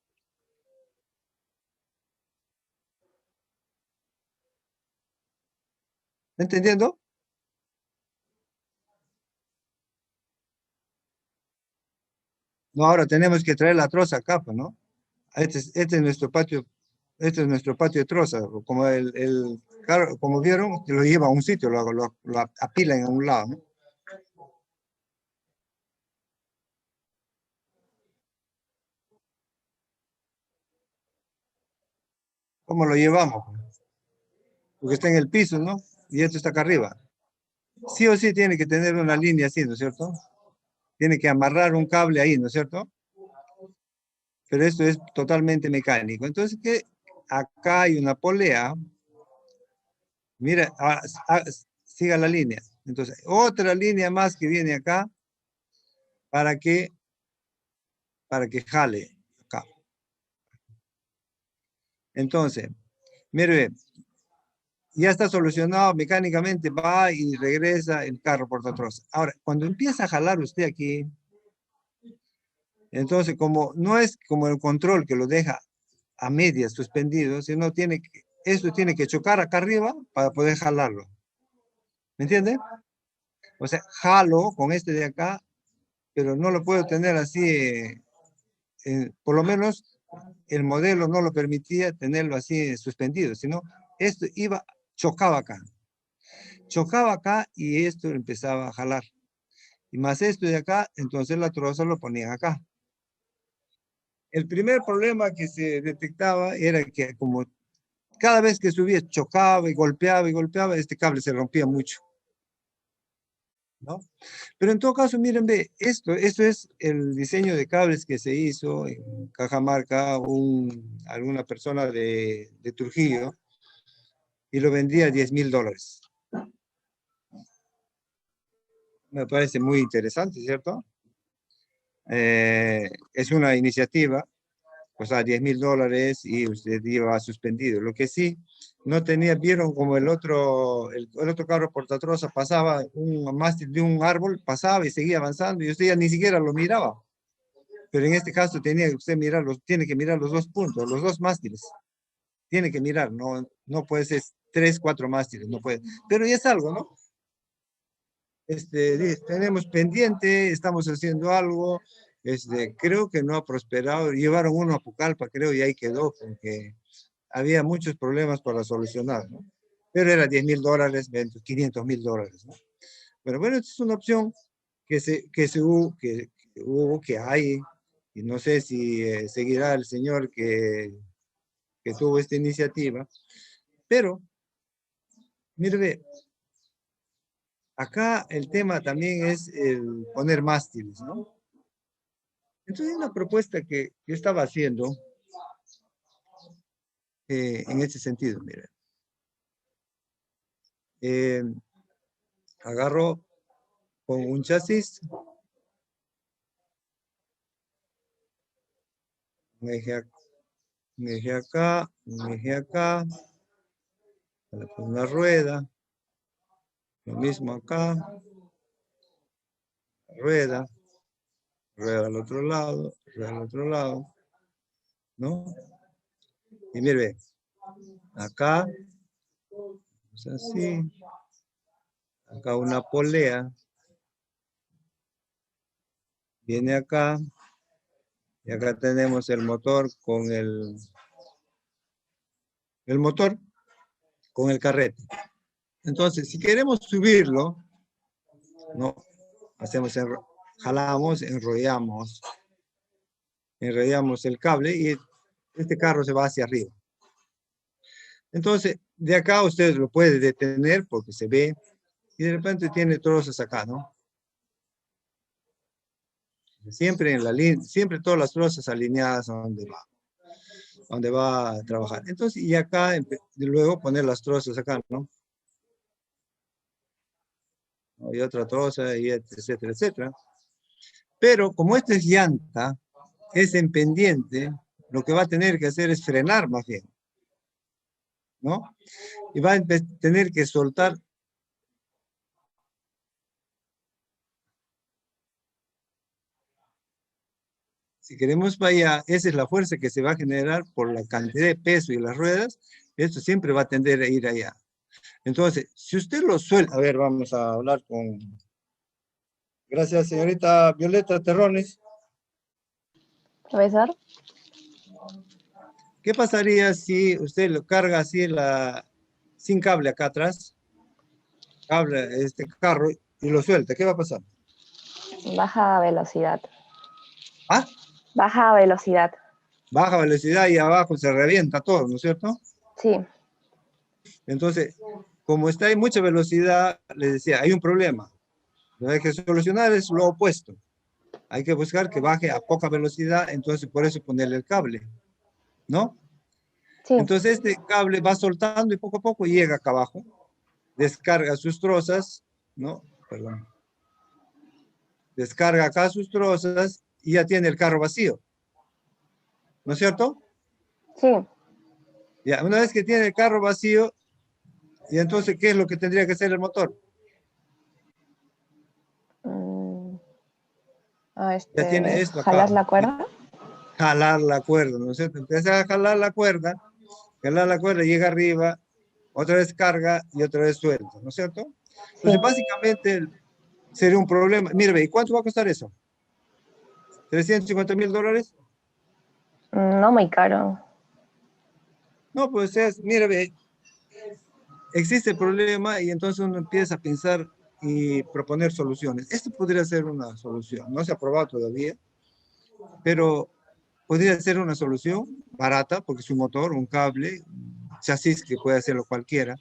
[SPEAKER 1] ¿Está entendiendo? No, ahora tenemos que traer la troza acá, pues, ¿no? Este es nuestro patio, de troza. Como el carro, como vieron, que lo lleva a un sitio, lo apila en un lado, ¿no? ¿Cómo lo llevamos? Porque está en el piso, ¿no? Y esto está acá arriba. Sí o sí tiene que tener una línea así, ¿no es cierto? Tiene que amarrar un cable ahí, ¿no es cierto? pero esto es totalmente mecánico. Entonces, ¿qué? Acá hay una polea. Mira, siga la línea. Entonces, otra línea más que viene acá para que jale acá. Entonces, mire, ya está solucionado mecánicamente, va y regresa el carro portatroza. Ahora, cuando empieza a jalar usted aquí, entonces como no es como el control que lo deja a medias suspendido, sino esto tiene que chocar acá arriba para poder jalarlo. ¿Me entiende? O sea, jalo con este de acá, pero no lo puedo tener así, por lo menos el modelo no lo permitía tenerlo así suspendido, sino esto chocaba acá y esto empezaba a jalar. Y más esto de acá, entonces la troza lo ponían acá. El primer problema que se detectaba era que como cada vez que subía chocaba y golpeaba, este cable se rompía mucho, ¿no? Pero en todo caso, miren, ve, esto es el diseño de cables que se hizo en Cajamarca, alguna persona de Trujillo, y lo vendía a $10,000. Me parece muy interesante, ¿cierto? Es una iniciativa, o sea, $10,000 y usted iba suspendido. Lo que sí, no tenía, vieron como el otro carro portatroza pasaba un mástil de un árbol, pasaba y seguía avanzando y usted ya ni siquiera lo miraba. Pero en este caso tiene que mirar los dos puntos, los dos mástiles. Tiene que mirar, no puede ser 3, 4 mástiles, no puede. Pero ya es algo, ¿no? Tenemos pendiente, estamos haciendo algo, creo que no ha prosperado, llevaron uno a Pucallpa, creo, y ahí quedó, porque había muchos problemas para solucionar, ¿no? Pero era $10,000, $500,000, ¿no? Pero bueno, esta es una opción que hay, y no sé si seguirá el señor que tuvo esta iniciativa, pero, mire, acá el tema también es el poner mástiles, ¿no? Entonces, una propuesta que yo estaba haciendo en ese sentido, mire. Agarro con un chasis, un eje acá, una rueda, lo mismo acá, rueda al otro lado, ¿no? Y mire, acá, es así, acá una polea, viene acá, y acá tenemos el motor con el motor con el carrete. Entonces, si queremos subirlo, ¿no? Jalamos, enrollamos el cable y este carro se va hacia arriba. Entonces, de acá usted lo puede detener porque se ve y de repente tiene trozos acá, ¿no? Siempre en la línea, siempre todas las trozas alineadas a donde va a trabajar. Entonces, y acá, luego poner las trozas acá, ¿no? Y otra troza, y etcétera, etcétera. Pero como esta es llanta, es en pendiente, lo que va a tener que hacer es frenar más bien, ¿no? Y va a tener que soltar. Si queremos para allá, esa es la fuerza que se va a generar por la cantidad de peso y las ruedas, esto siempre va a tender a ir allá. Entonces, si usted lo suelta, a ver, vamos a hablar con... Gracias, señorita Violeta Terrones.
[SPEAKER 2] Profesor.
[SPEAKER 1] ¿Qué pasaría si usted lo carga así sin cable acá atrás? Cable este carro y lo suelta. ¿Qué va a pasar?
[SPEAKER 2] Baja velocidad.
[SPEAKER 1] ¿Ah?
[SPEAKER 2] Baja velocidad.
[SPEAKER 1] Baja velocidad y abajo se revienta todo, ¿no es cierto?
[SPEAKER 2] Sí.
[SPEAKER 1] Entonces, como está en mucha velocidad, les decía, hay un problema. Lo que hay que solucionar es lo opuesto. Hay que buscar que baje a poca velocidad, entonces por eso ponerle el cable, ¿no?
[SPEAKER 2] Sí,
[SPEAKER 1] Entonces este cable va soltando y poco a poco llega acá abajo, descarga sus trozas, ¿no? Perdón. Descarga acá sus trozas y ya tiene el carro vacío, ¿no es cierto?
[SPEAKER 2] sí.
[SPEAKER 1] Ya, una vez que tiene el carro vacío, y entonces, ¿qué es lo que tendría que hacer el motor?
[SPEAKER 2] Mm,
[SPEAKER 1] Ya tiene esto
[SPEAKER 2] jalar
[SPEAKER 1] acá,
[SPEAKER 2] la cuerda.
[SPEAKER 1] jalar la cuerda, ¿no es cierto? Empieza a jalar la cuerda, llega arriba, otra vez carga y otra vez suelta, ¿no es cierto? Entonces,
[SPEAKER 2] Sí.
[SPEAKER 1] básicamente sería un problema. Mire, ve, ¿y cuánto va a costar eso? ¿$350,000?
[SPEAKER 2] No muy caro.
[SPEAKER 1] No, pues mire, ve, existe el problema y entonces uno empieza a pensar y proponer soluciones. Esto podría ser una solución. No se ha probado todavía, pero podría ser una solución barata porque es un motor, un cable, un chasis que puede hacerlo cualquiera.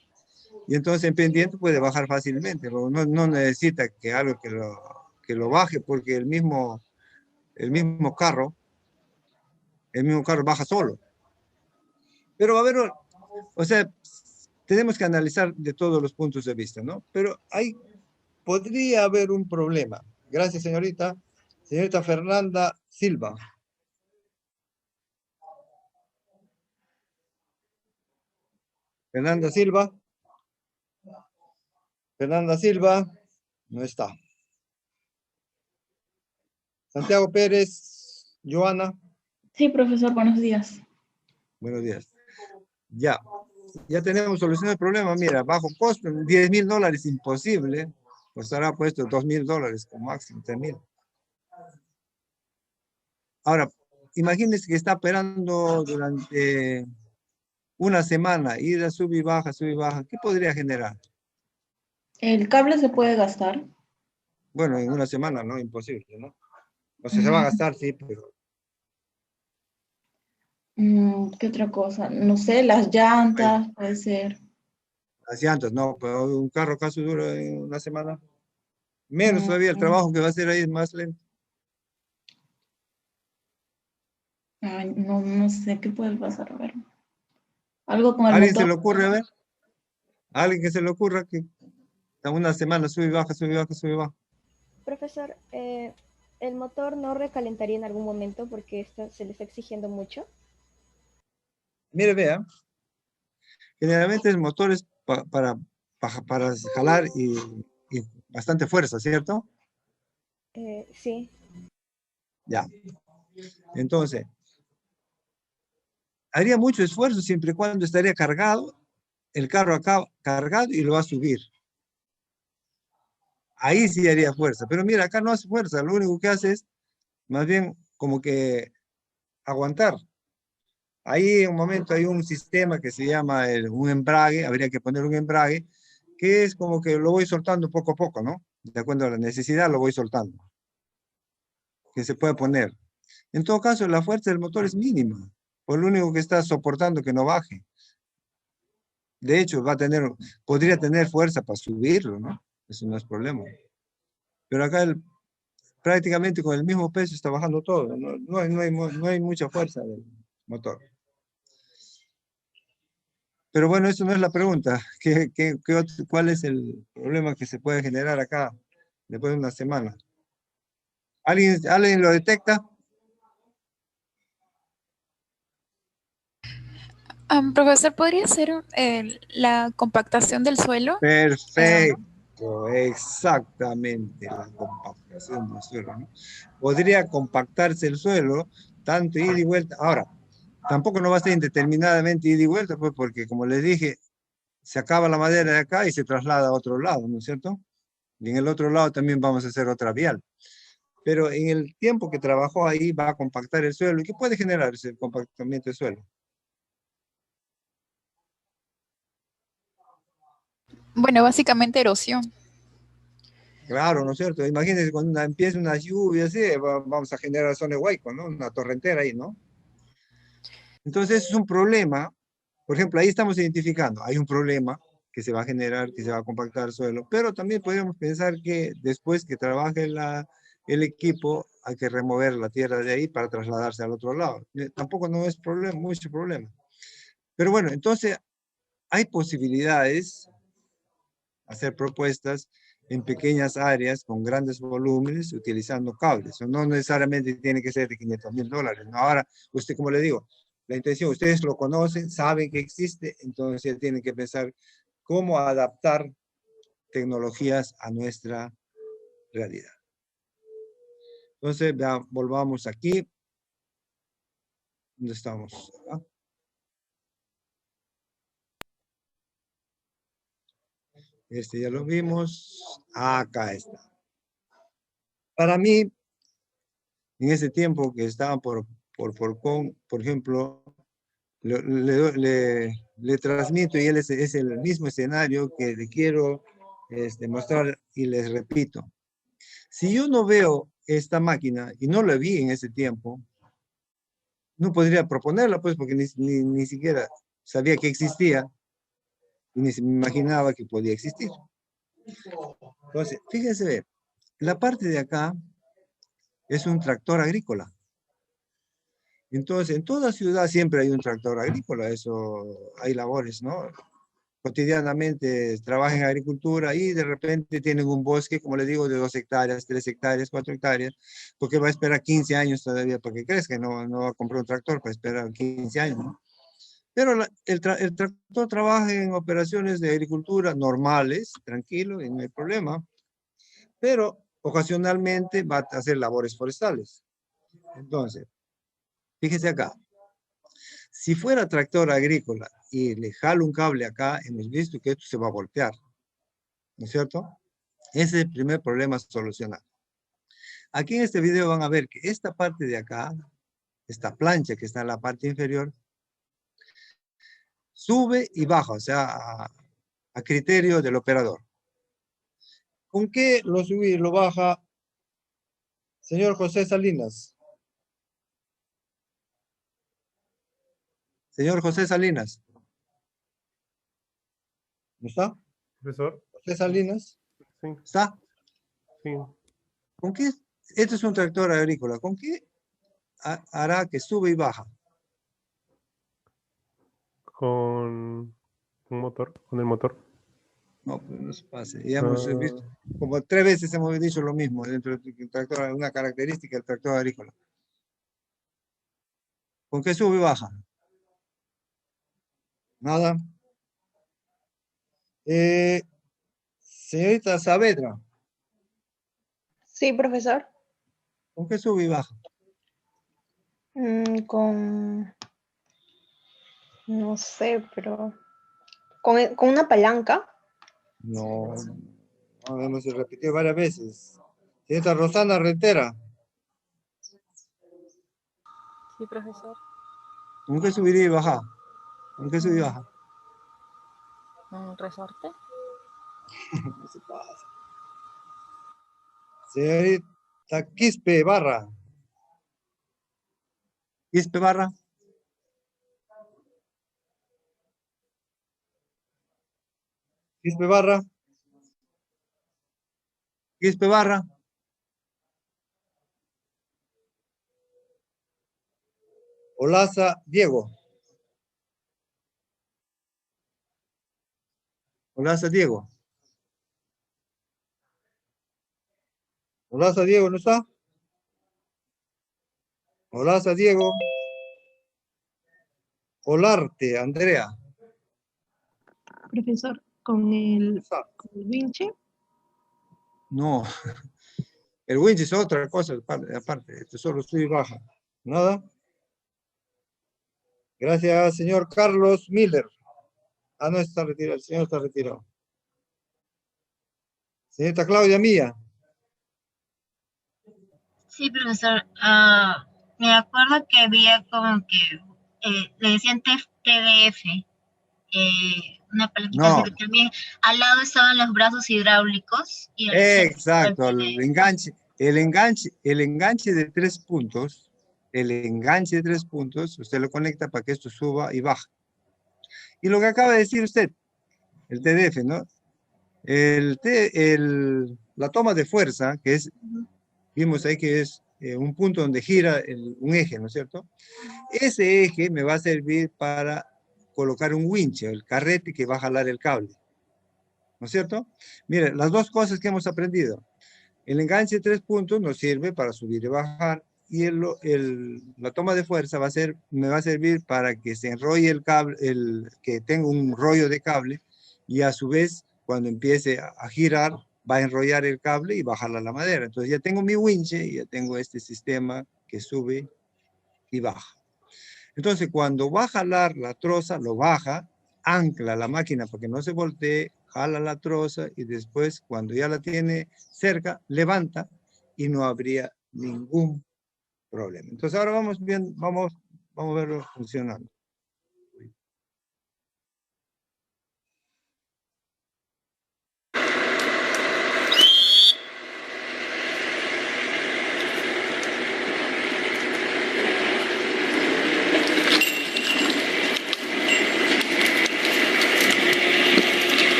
[SPEAKER 1] Y entonces en pendiente puede bajar fácilmente. No necesita que algo que lo baje porque el mismo carro, baja solo. Pero a ver, o sea, tenemos que analizar de todos los puntos de vista, ¿no? Pero podría haber un problema. Gracias, señorita. Señorita Fernanda Silva. Fernanda Silva. Fernanda Silva. No está. Santiago Pérez. Joana.
[SPEAKER 7] Sí, profesor, buenos días.
[SPEAKER 1] Buenos días. Ya tenemos solucionado el problema. Mira, bajo costo, $10,000, imposible. Pues ahora puesto $2,000 como máximo, 3,000. Ahora, imagínense que está operando durante una semana, ir a sub y baja, sub y baja. ¿Qué podría generar?
[SPEAKER 7] ¿El cable se puede gastar?
[SPEAKER 1] Bueno, en una semana, ¿no? Imposible, ¿no? O sea, se va a gastar, sí, pero
[SPEAKER 7] ¿Qué otra cosa? No sé, las llantas, puede ser.
[SPEAKER 1] las llantas, no, pero un carro casi dura en una semana. Menos
[SPEAKER 7] Mm,
[SPEAKER 1] todavía el trabajo que va a hacer ahí es más lento.
[SPEAKER 7] Ay, no sé qué puede pasar, a ver. Algo con el
[SPEAKER 1] ¿A alguien se
[SPEAKER 7] motor.
[SPEAKER 1] le ocurre, a ver? ¿A alguien que se le ocurra que a una semana sube y baja, sube y baja, sube y baja?
[SPEAKER 2] Profesor, ¿el motor no recalentaría en algún momento porque se le está exigiendo mucho?
[SPEAKER 1] Mire, vea, generalmente el motor es para jalar y bastante fuerza, ¿cierto?
[SPEAKER 2] Sí.
[SPEAKER 1] Ya. Entonces, haría mucho esfuerzo siempre y cuando estaría cargado, el carro acá cargado y lo va a subir. Ahí sí haría fuerza. Pero mira, acá no hace fuerza, lo único que hace es más bien como que aguantar. Ahí en un momento hay un sistema que se llama un embrague, habría que poner un embrague, que es como que lo voy soltando poco a poco, ¿no? De acuerdo a la necesidad lo voy soltando, que se puede poner. En todo caso, la fuerza del motor es mínima, por lo único que está soportando que no baje. De hecho, podría tener fuerza para subirlo, ¿no? Eso no es problema. Pero acá prácticamente con el mismo peso está bajando todo, no hay mucha fuerza del motor. Pero bueno, eso no es la pregunta. ¿Cuál es el problema que se puede generar acá después de una semana? ¿Alguien lo detecta?
[SPEAKER 8] Profesor, ¿podría ser la compactación del suelo?
[SPEAKER 1] Perfecto, exactamente, la compactación del suelo, ¿no? Podría compactarse el suelo, tanto ida y vuelta. Ahora, tampoco no va a ser indeterminadamente ida y vuelta, pues porque como les dije, se acaba la madera de acá y se traslada a otro lado, ¿no es cierto? Y en el otro lado también vamos a hacer otra vial. Pero en el tiempo que trabajó ahí va a compactar el suelo. ¿Y qué puede generar ese compactamiento del suelo?
[SPEAKER 8] Bueno, básicamente erosión.
[SPEAKER 1] Claro, ¿no es cierto? Imagínense cuando empieza una lluvia así, vamos a generar zona de huaico, ¿no? Una torrentera ahí, ¿no? Entonces es un problema. Por ejemplo, ahí estamos identificando, hay un problema que se va a generar, que se va a compactar el suelo, pero también podríamos pensar que después que trabaje el equipo hay que remover la tierra de ahí para trasladarse al otro lado. Tampoco no es problema, mucho problema. Pero bueno, entonces hay posibilidades hacer propuestas en pequeñas áreas con grandes volúmenes utilizando cables. No necesariamente tiene que ser de $500,000. ¿No? Ahora, usted, como le digo, la intención, ustedes lo conocen, saben que existe, entonces tienen que pensar cómo adaptar tecnologías a nuestra realidad. Entonces, volvamos aquí. ¿Dónde estamos? ¿Acá? Este ya lo vimos. Acá está. Para mí, en ese tiempo que estaba por ejemplo, le transmito y él es el mismo escenario que le quiero mostrar y les repito. Si yo no veo esta máquina y no la vi en ese tiempo, no podría proponerla, pues, porque ni siquiera sabía que existía y ni se me imaginaba que podía existir. Entonces, fíjense, ve, la parte de acá es un tractor agrícola. Entonces, en toda ciudad siempre hay un tractor agrícola, eso hay labores, ¿no? Cotidianamente trabajan en agricultura y de repente tienen un bosque, como les digo, de 2 hectáreas, 3 hectáreas, 4 hectáreas, porque va a esperar 15 años todavía para que crezca, no va a comprar un tractor para esperar 15 años, ¿no? Pero el tractor trabaja en operaciones de agricultura normales, tranquilo, y no hay problema, pero ocasionalmente va a hacer labores forestales. Entonces, fíjese acá. Si fuera tractor agrícola y le jalo un cable acá, hemos visto que esto se va a voltear. ¿No es cierto? Ese es el primer problema a solucionar. Aquí en este video van a ver que esta parte de acá, esta plancha que está en la parte inferior, sube y baja, o sea, a criterio del operador. ¿Con qué lo sube y lo baja, señor José Salinas? Señor José Salinas. ¿No está?
[SPEAKER 9] Profesor.
[SPEAKER 1] José Salinas.
[SPEAKER 9] Sí.
[SPEAKER 1] ¿Está?
[SPEAKER 9] Sí.
[SPEAKER 1] ¿Con qué? Este es un tractor agrícola. ¿Con qué hará que sube y baja?
[SPEAKER 9] Con un motor, con el motor.
[SPEAKER 1] No, pues no se pase. Ya hemos visto, como 3 veces hemos dicho lo mismo dentro del tractor, una característica del tractor agrícola. ¿Con qué sube y baja? Nada. Señorita Saavedra.
[SPEAKER 10] Sí, profesor.
[SPEAKER 1] ¿Con qué sube y baja?
[SPEAKER 10] No sé, pero con una palanca.
[SPEAKER 1] No, hemos repetido varias veces. Señorita Rosana Rentera.
[SPEAKER 11] Sí, profesor.
[SPEAKER 1] ¿Con qué subiría y baja? ¿Con qué sube y baja?
[SPEAKER 11] ¿Un resorte?
[SPEAKER 1] No se pasa. Señorita Quispe Barra. Quispe Barra. Quispe Barra. Quispe Barra. Olaza Diego. Olaza Diego. Olaza Diego, ¿no está? Olaza Diego. Olarte, Andrea.
[SPEAKER 12] Profesor, con el winche.
[SPEAKER 1] No, el winch es otra cosa aparte, esto solo sube y baja. Nada. Gracias, señor Carlos Miller. Ah, no, está retirado, el señor está retirado. Señorita Claudia Mía.
[SPEAKER 13] Sí, profesor. Me acuerdo que había como que le decían TDF, una palanquita
[SPEAKER 1] No.
[SPEAKER 13] así que también al lado estaban los brazos hidráulicos. Y
[SPEAKER 1] Exacto, el enganche de 3 puntos, usted lo conecta para que esto suba y baja. Y lo que acaba de decir usted, el TDF, ¿no? La toma de fuerza, que es Vimos ahí que es un punto donde gira un eje, ¿no es cierto? Ese eje me va a servir para colocar un winch, el carrete que va a jalar el cable, ¿no es cierto? Mire, las dos cosas que hemos aprendido. El enganche de 3 puntos nos sirve para subir y bajar, y la toma de fuerza me va a servir para que se enrolle el cable, que tenga un rollo de cable, y a su vez, cuando empiece a girar, va a enrollar el cable y bajar la madera. Entonces ya tengo mi winche y ya tengo este sistema que sube y baja. Entonces cuando va a jalar la troza, lo baja, ancla la máquina para que no se voltee, jala la troza y después cuando ya la tiene cerca, levanta y no habría ningún problema. Entonces ahora vamos a verlo funcionando.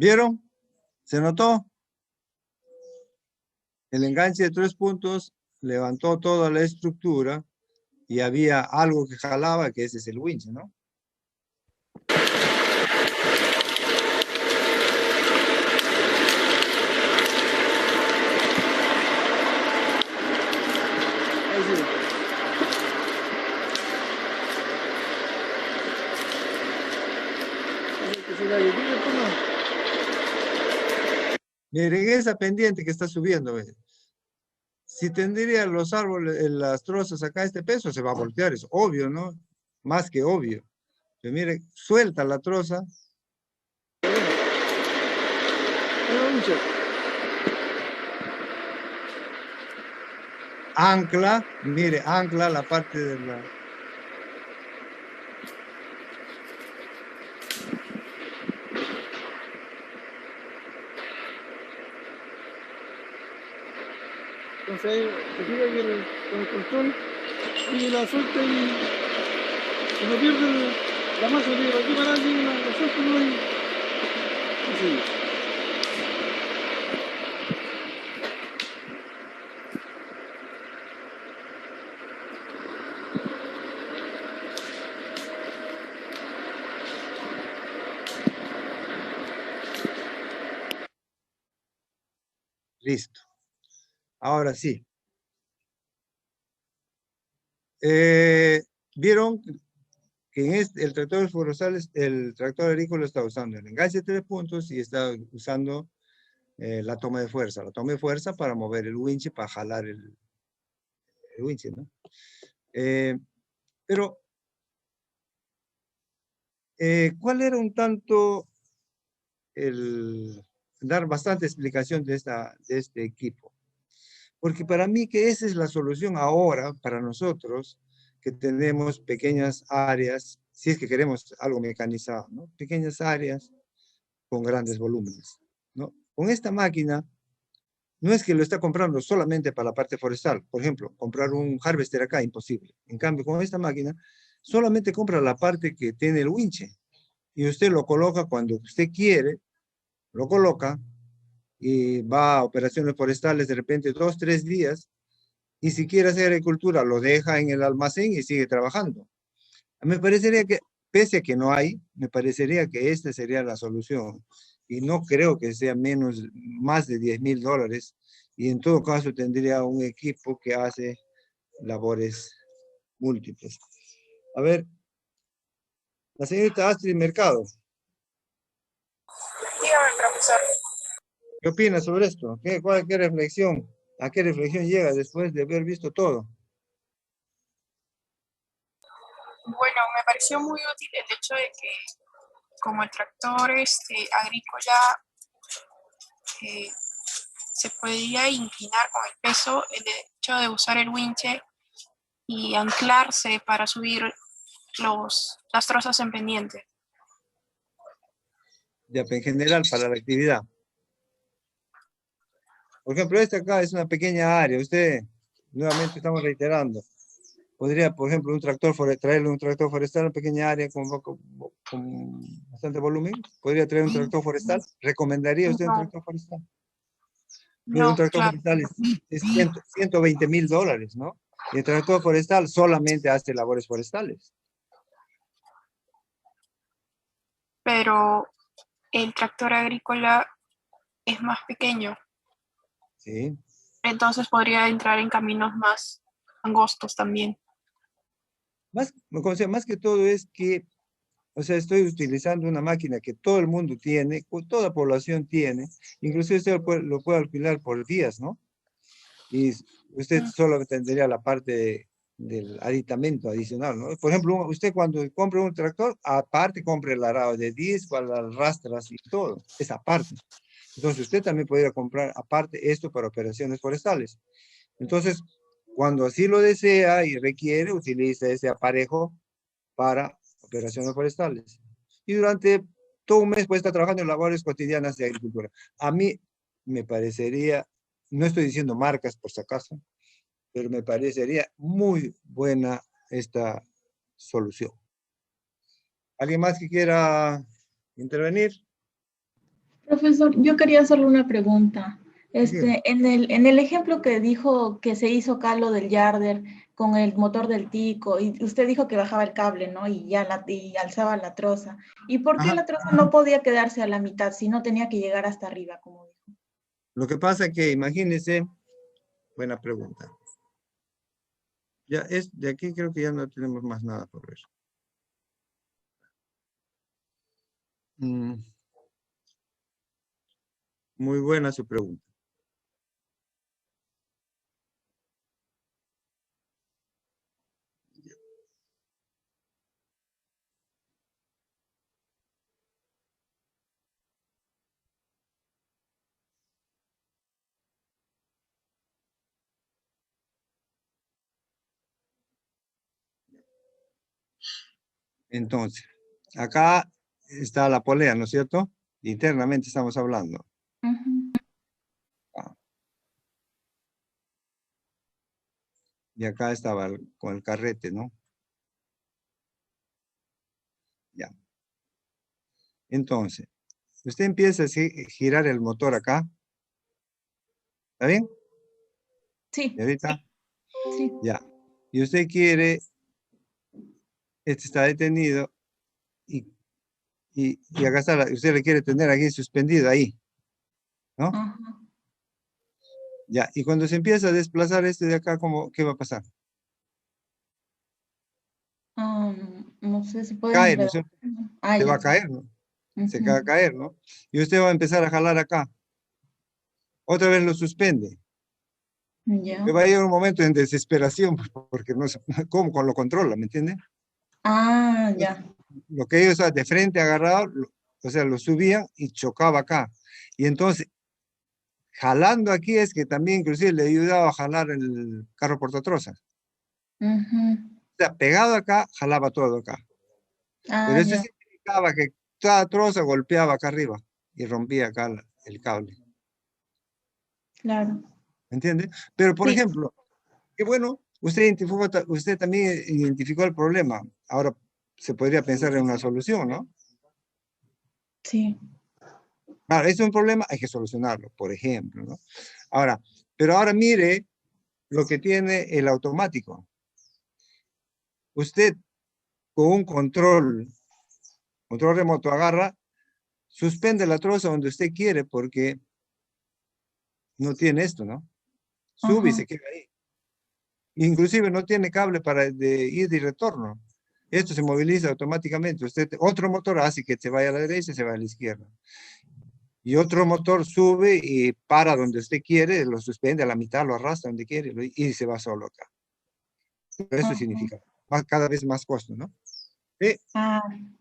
[SPEAKER 1] ¿Vieron? ¿Se notó? El enganche de 3 puntos levantó toda la estructura y había algo que jalaba, que ese es el winch, ¿no? Miren esa pendiente que está subiendo, ¿ves? Si tendría los árboles, las trozas acá este peso, se va a voltear, es obvio, ¿no? Más que obvio. Pero mire, suelta la troza. Ancla, mire, ancla la parte de la...
[SPEAKER 14] Entonces ahí se fija que con el control y la suelta y no pierde la masa de aquí para allá, la suelta no hay. Así.
[SPEAKER 1] Listo. Ahora sí. Vieron que en el tractor forestal, el tractor agrícola está usando el enganche de 3 puntos y está usando la toma de fuerza. La toma de fuerza para mover el winch, para jalar el winch, ¿no? Pero, ¿cuál era un tanto dar bastante explicación de este equipo? Porque para mí que esa es la solución ahora para nosotros que tenemos pequeñas áreas, si es que queremos algo mecanizado, ¿no? Pequeñas áreas con grandes volúmenes, ¿no? Con esta máquina, no es que lo está comprando solamente para la parte forestal. Por ejemplo, comprar un harvester acá, imposible. En cambio, con esta máquina, solamente compra la parte que tiene el winche. Y usted lo coloca cuando usted quiere, lo coloca, y va a operaciones forestales de repente 2, 3 días, y si quiere hacer agricultura, lo deja en el almacén y sigue trabajando. Me parecería que, pese a que no hay, me parecería que esta sería la solución, y no creo que sea más de $10,000, y en todo caso tendría un equipo que hace labores múltiples. A ver, la señorita Astrid Mercado.
[SPEAKER 8] Dígame, profesor.
[SPEAKER 1] ¿Qué opina sobre esto? ¿Qué reflexión? ¿A qué reflexión llega después de haber visto todo?
[SPEAKER 8] Bueno, me pareció muy útil el hecho de que como el tractor agrícola se podía inclinar con el peso, el hecho de usar el winche y anclarse para subir las trozas en pendiente.
[SPEAKER 1] En general, para la actividad. Por ejemplo, esta acá es una pequeña área. Usted, nuevamente estamos reiterando, podría, por ejemplo, traerle un tractor forestal, una pequeña área con bastante volumen. Podría traer un tractor forestal. ¿Recomendaría usted un
[SPEAKER 8] No,
[SPEAKER 1] tractor forestal? Pero un
[SPEAKER 8] no,
[SPEAKER 1] tractor
[SPEAKER 8] claro.
[SPEAKER 1] forestal es $120,000, ¿no? Y el tractor forestal solamente hace labores forestales.
[SPEAKER 8] Pero el tractor agrícola es más pequeño,
[SPEAKER 1] Sí.
[SPEAKER 8] entonces podría entrar en caminos más angostos también.
[SPEAKER 1] Más que todo es que, o sea, estoy utilizando una máquina que todo el mundo tiene, toda población tiene, inclusive usted lo puede alquilar por días, ¿no? Y usted solo tendría la parte del aditamento adicional, ¿no? Por ejemplo, usted cuando compre un tractor, aparte compre el arado de disco, las rastras y todo, esa parte. Entonces usted también podría comprar aparte esto para operaciones forestales. Entonces, cuando así lo desea y requiere, utiliza ese aparejo para operaciones forestales. Y durante todo un mes puede estar trabajando en labores cotidianas de agricultura. A mí me parecería, no estoy diciendo marcas por si acaso, pero me parecería muy buena esta solución. ¿Alguien más que quiera intervenir?
[SPEAKER 7] Profesor, yo quería hacerle una pregunta. En el ejemplo que dijo que se hizo acá lo del yarder con el motor del tico, y usted dijo que bajaba el cable, ¿no? Y alzaba la troza. ¿Y por qué la troza no podía quedarse a la mitad, si no tenía que llegar hasta arriba, como dijo?
[SPEAKER 1] Lo que pasa es que, imagínense, buena pregunta. Ya es, de aquí creo que ya no tenemos más nada por ver. Muy buena su pregunta. Entonces, acá está la polea, ¿no es cierto? Internamente estamos hablando. Y acá estaba con el carrete, ¿no? Ya. Entonces, usted empieza a girar el motor acá. ¿Está bien?
[SPEAKER 7] Sí.
[SPEAKER 1] ¿Y ahorita?
[SPEAKER 7] Sí.
[SPEAKER 1] Ya. Y usted quiere, este está detenido y acá está, usted le quiere tener aquí suspendido ahí, ¿no? Ya, y cuando se empieza a desplazar este de acá, ¿qué va a pasar?
[SPEAKER 7] No sé, se puede
[SPEAKER 1] Cae, ¿no es
[SPEAKER 7] enredar.
[SPEAKER 1] cierto? Se va a caer, ¿no? Se va a
[SPEAKER 7] Ujú.
[SPEAKER 1] caer, ¿no? Y usted va a empezar a jalar acá. Otra vez lo suspende.
[SPEAKER 7] Ya.
[SPEAKER 1] Le va a llegar un momento en desesperación, porque no sé cómo lo controla, ¿me entiende?
[SPEAKER 7] Ya.
[SPEAKER 1] Lo que ellos de frente agarrado, o sea, lo subían y chocaba acá. Y entonces, jalando aquí es que también inclusive le ayudaba a jalar el carro portatrozas. O sea, pegado acá, jalaba todo acá. Pero eso
[SPEAKER 7] Ya.
[SPEAKER 1] significaba que cada troza golpeaba acá arriba y rompía acá el cable.
[SPEAKER 7] Claro.
[SPEAKER 1] ¿Me entiende? Pero, por
[SPEAKER 7] Sí.
[SPEAKER 1] ejemplo, qué bueno, usted también identificó el problema. Ahora se podría pensar en una solución, ¿no?
[SPEAKER 7] Sí.
[SPEAKER 1] Claro, es un problema, hay que solucionarlo, por ejemplo, ¿no? Ahora, pero ahora mire lo que tiene el automático. Usted con un control remoto agarra, suspende la troza donde usted quiere porque no tiene esto, ¿no? Sube y se queda ahí. Inclusive no tiene cable para de ida y retorno. Esto se moviliza automáticamente. Otro motor hace que se vaya a la derecha y se vaya a la izquierda. Y otro motor sube y para donde usted quiere, lo suspende a la mitad, lo arrastra donde quiere y se va solo acá. Eso significa cada vez más costo, ¿no?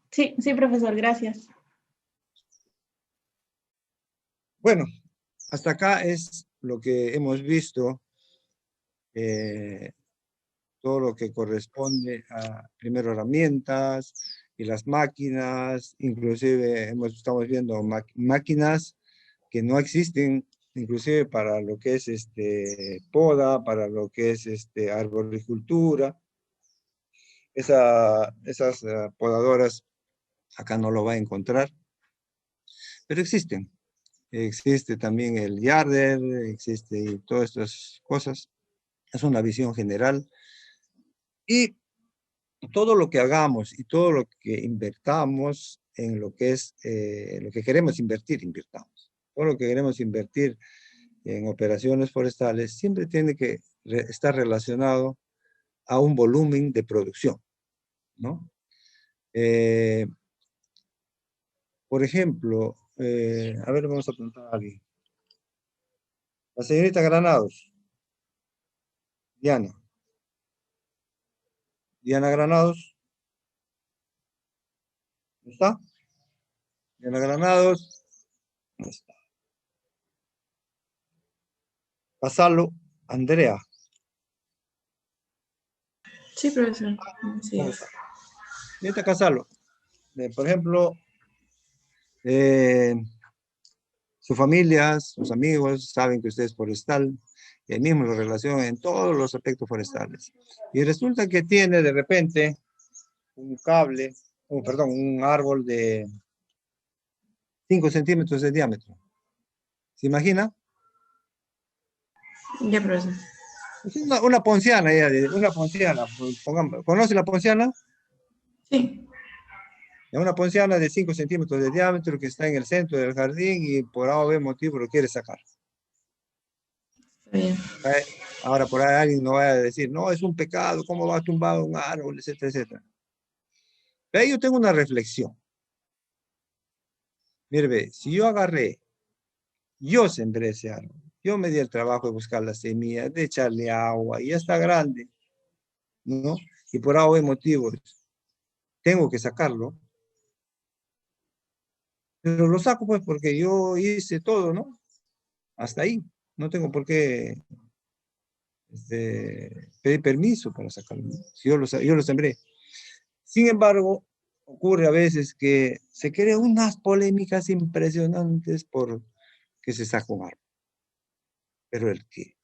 [SPEAKER 7] Sí, sí, profesor, gracias.
[SPEAKER 1] Bueno, hasta acá es lo que hemos visto, todo lo que corresponde a, primero, herramientas y las máquinas, inclusive estamos viendo máquinas que no existen inclusive para lo que es poda, para lo que es arboricultura. Esas podadoras acá no lo va a encontrar, pero existen. Existe también el yarder, existe todas estas cosas. Es una visión general. Y todo lo que hagamos y todo lo que invertamos en lo que es, lo que queremos invertir, invirtamos. Todo lo que queremos invertir en operaciones forestales siempre tiene que estar relacionado a un volumen de producción, ¿no? Por ejemplo, a ver, vamos a preguntar aquí. La señorita Granados. Diana. Diana Granados. ¿No está? Diana Granados. No está. Casalo, Andrea.
[SPEAKER 3] Sí, profesor. Sí.
[SPEAKER 1] Señorita Casalo. Por ejemplo, su familia, sus amigos saben que usted es forestal, y ahí mismo lo relacionan en todos los aspectos forestales. Y resulta que tiene de repente un cable, perdón, un árbol de 5 centímetros de diámetro. ¿Se imagina?
[SPEAKER 3] Ya, profesor.
[SPEAKER 1] Es una ponciana, una ponciana. ¿Conoce la ponciana?
[SPEAKER 3] Sí.
[SPEAKER 1] Es una ponciana de 5 centímetros de diámetro que está en el centro del jardín y por A o B motivo lo quiere sacar.
[SPEAKER 3] Bien.
[SPEAKER 1] Ahora por ahí alguien no va a decir, no, es un pecado, ¿cómo va a tumbar un árbol, etcétera, etcétera? Pero ahí yo tengo una reflexión. Mire, ve, si yo agarré, yo sembré ese árbol, yo me di el trabajo de buscar la semilla, de echarle agua, y ya está grande, ¿no? Y por A o B motivos tengo que sacarlo. Pero lo saco pues porque yo hice todo, ¿no? Hasta ahí. No tengo por qué pedir permiso para sacarlo, ¿no? Si yo lo sembré. Sin embargo, ocurre a veces que se crean unas polémicas impresionantes por que se saca un árbol. Pero el qué.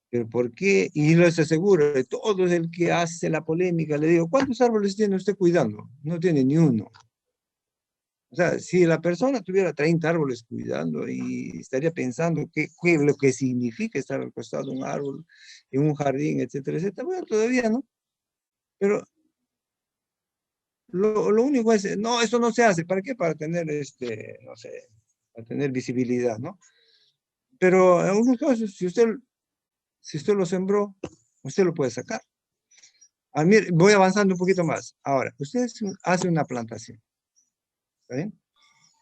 [SPEAKER 1] Pero ¿por qué? Y les aseguro, de todo el que hace la polémica, le digo, ¿cuántos árboles tiene usted cuidando? No tiene ni uno. O sea, si la persona tuviera 30 árboles cuidando y estaría pensando qué lo que significa estar al costado de un árbol, en un jardín, etcétera, etcétera, bueno, todavía no. Pero lo único es, no, eso no se hace. ¿Para qué? Para tener, no sé, para tener visibilidad, ¿no? Pero en algunos casos, si usted lo sembró, usted lo puede sacar. Mire, voy avanzando un poquito más. Ahora, usted hace una plantación, ¿está bien?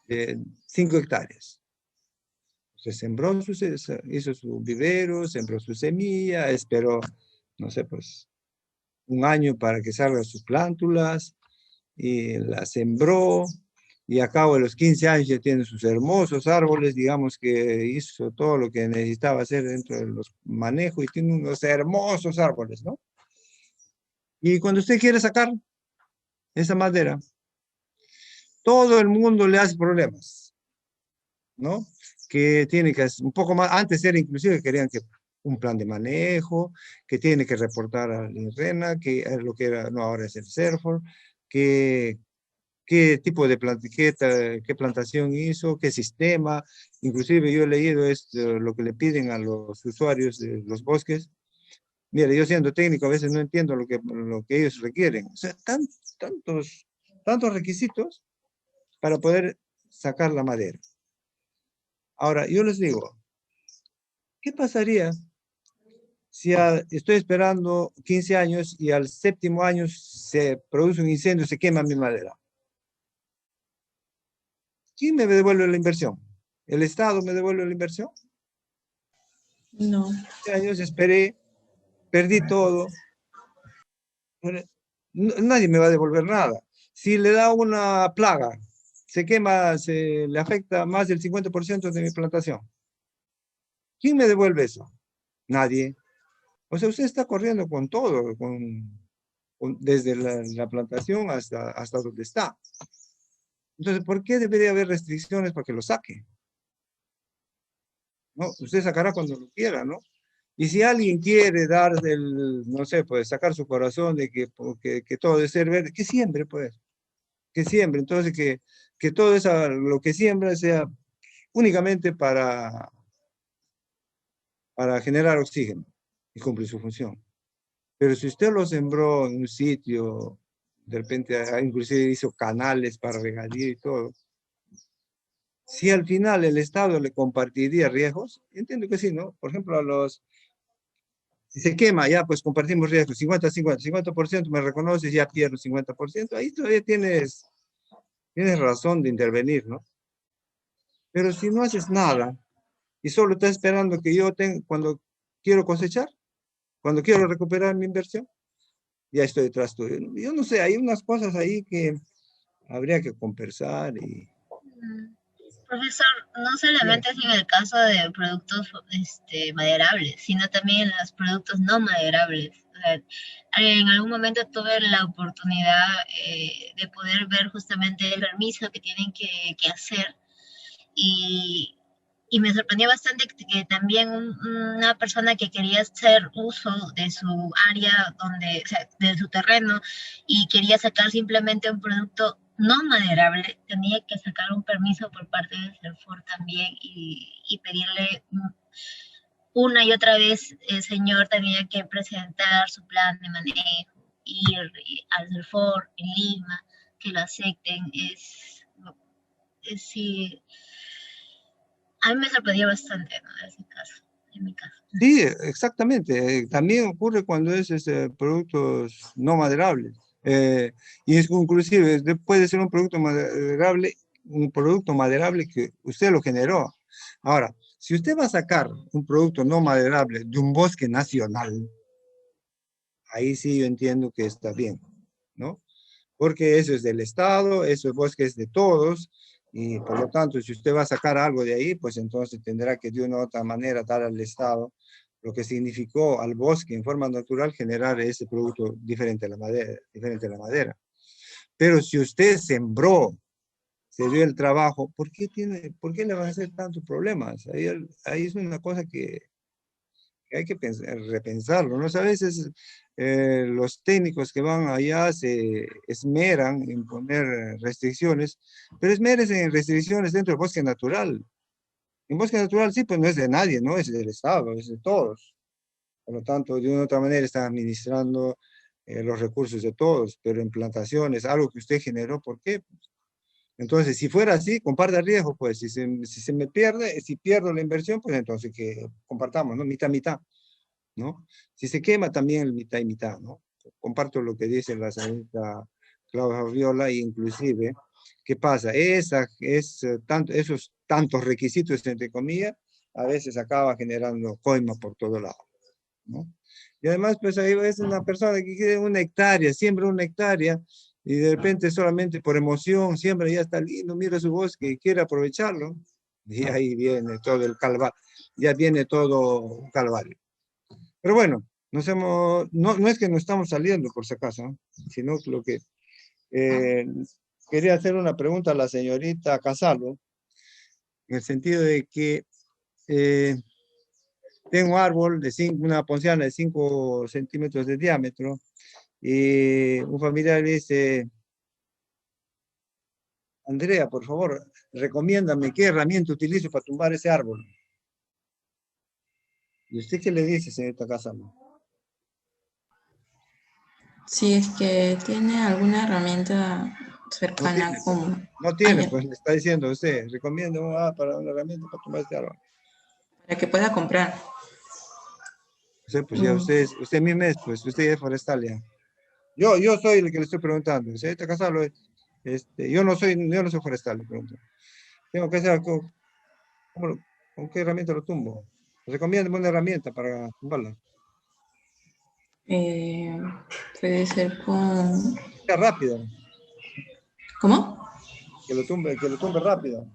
[SPEAKER 1] De 5 hectáreas. Se sembró, hizo su vivero, sembró su semilla, esperó, no sé, pues, un año para que salgan sus plántulas, y la sembró, y a cabo de los 15 años ya tiene sus hermosos árboles, digamos que hizo todo lo que necesitaba hacer dentro de los manejos, y tiene unos hermosos árboles, ¿no? Y cuando usted quiere sacar esa madera, todo el mundo le hace problemas, ¿no? Que tiene que hacer un poco más, antes era inclusive querían que un plan de manejo, que tiene que reportar al INRENA, que es lo que era, no, ahora es el CERFOR, qué tipo de qué plantación hizo, qué sistema, inclusive yo he leído lo que le piden a los usuarios de los bosques. Mire, yo siendo técnico a veces no entiendo lo que ellos requieren. O sea, tantos requisitos para poder sacar la madera. Ahora, yo les digo, ¿qué pasaría si estoy esperando 15 años y al 7º año se produce un incendio, se quema mi madera? ¿Quién me devuelve la inversión? ¿El Estado me devuelve la inversión?
[SPEAKER 3] No.
[SPEAKER 1] 15 años esperé, perdí todo. Nadie me va a devolver nada. Si le da una plaga, se quema, le afecta más del 50% de mi plantación. ¿Quién me devuelve eso? Nadie. O sea, usted está corriendo con todo, desde la plantación hasta donde está. Entonces, ¿por qué debería haber restricciones para que lo saque? ¿no? Usted sacará cuando lo quiera, ¿no? Y si alguien quiere dar no sé, pues sacar su corazón de que todo debe ser verde, que siembre, pues. Que siembre. Entonces, que todo eso, lo que siembra sea únicamente para generar oxígeno y cumplir su función. Pero si usted lo sembró en un sitio, de repente inclusive hizo canales para regadío y todo, si al final el Estado le compartiría riesgos, entiendo que sí, ¿no? Por ejemplo, si se quema, ya pues compartimos riesgos, 50-50, 50% me reconoces, ya pierdo 50%, ahí todavía tienes razón de intervenir, ¿no? Pero si no haces nada y solo estás esperando que yo tenga, cuando quiero cosechar, cuando quiero recuperar mi inversión, ya estoy detrás tuyo. Yo no sé, hay unas cosas ahí que habría que conversar y...
[SPEAKER 13] Profesor, no solamente es en el caso de productos maderables, sino también en los productos no maderables. O sea, en algún momento tuve la oportunidad de poder ver justamente el permiso que tienen que hacer y me sorprendió bastante que también una persona que quería hacer uso de su área, o sea, de su terreno, y quería sacar simplemente un producto no maderable, tenía que sacar un permiso por parte del CERFOR también y pedirle una y otra vez el señor tenía que presentar su plan de manejo, ir al CERFOR en Lima, que lo acepten, sí. A mí me sorprendió bastante, ¿no? Ese caso, en mi caso.
[SPEAKER 1] Sí, exactamente. También ocurre cuando es productos no maderables. Y es inclusive puede ser un producto maderable que usted lo generó. Ahora, si usted va a sacar un producto no maderable de un bosque nacional, ahí sí yo entiendo que está bien, ¿no? Porque eso es del Estado, eso es bosque es de todos, y por lo tanto, si usted va a sacar algo de ahí, pues entonces tendrá que de una u otra manera dar al Estado lo que significó al bosque en forma natural generar ese producto diferente a la madera. Pero si usted sembró, se dio el trabajo, ¿por qué le van a hacer tantos problemas? Ahí es una cosa que hay que repensarlo, ¿no? A veces los técnicos que van allá se esmeran en poner restricciones, pero esmérense en restricciones dentro del bosque natural. En bosque natural sí, pues no es de nadie, ¿no? Es del Estado, es de todos. Por lo tanto, de una u otra manera están administrando los recursos de todos, pero en plantaciones, algo que usted generó, ¿por qué? Entonces, si fuera así, comparta el riesgo, pues, si se me pierde, si pierdo la inversión, pues entonces que compartamos, ¿no? Mitad, mitad, ¿no? Si se quema también mitad y mitad, ¿no? Comparto lo que dice la señorita Claudia Viola, e inclusive, ¿qué pasa? Esos tantos requisitos, entre comillas, a veces acaba generando coima por todo lado, ¿no? Y además, pues ahí es una persona que quiere una hectárea, siembra una hectárea, y de repente solamente por emoción, siembra, ya está lindo, mira su bosque y quiere aprovecharlo, y ahí viene todo el calvario, ya viene todo un calvario. Pero bueno, no es que nos estamos saliendo por si acaso, ¿no? Sino lo que quería hacer una pregunta a la señorita Casalo, en el sentido de que tengo un árbol una ponciana de 5 centímetros de diámetro, y un familiar dice, Andrea, por favor, recomiéndame qué herramienta utilizo para tumbar ese árbol. ¿Y usted qué le dice, señorita Casalo?
[SPEAKER 6] Si es que tiene alguna herramienta cercana como...
[SPEAKER 1] No tiene, pues le está diciendo usted, recomiendo para una herramienta para tumbar este árbol.
[SPEAKER 6] Para que pueda comprar.
[SPEAKER 1] Pues ya usted mismo es, pues usted es forestal ya. Yo soy el que le estoy preguntando. Señorita Casalo, yo no soy forestal, le pregunto. Tengo que hacer, ¿con qué herramienta lo tumbo? Recomiéndame una herramienta para tumbarla.
[SPEAKER 6] Puede ser con...
[SPEAKER 1] Rápido.
[SPEAKER 6] ¿Cómo?
[SPEAKER 1] Que lo tumbe rápido.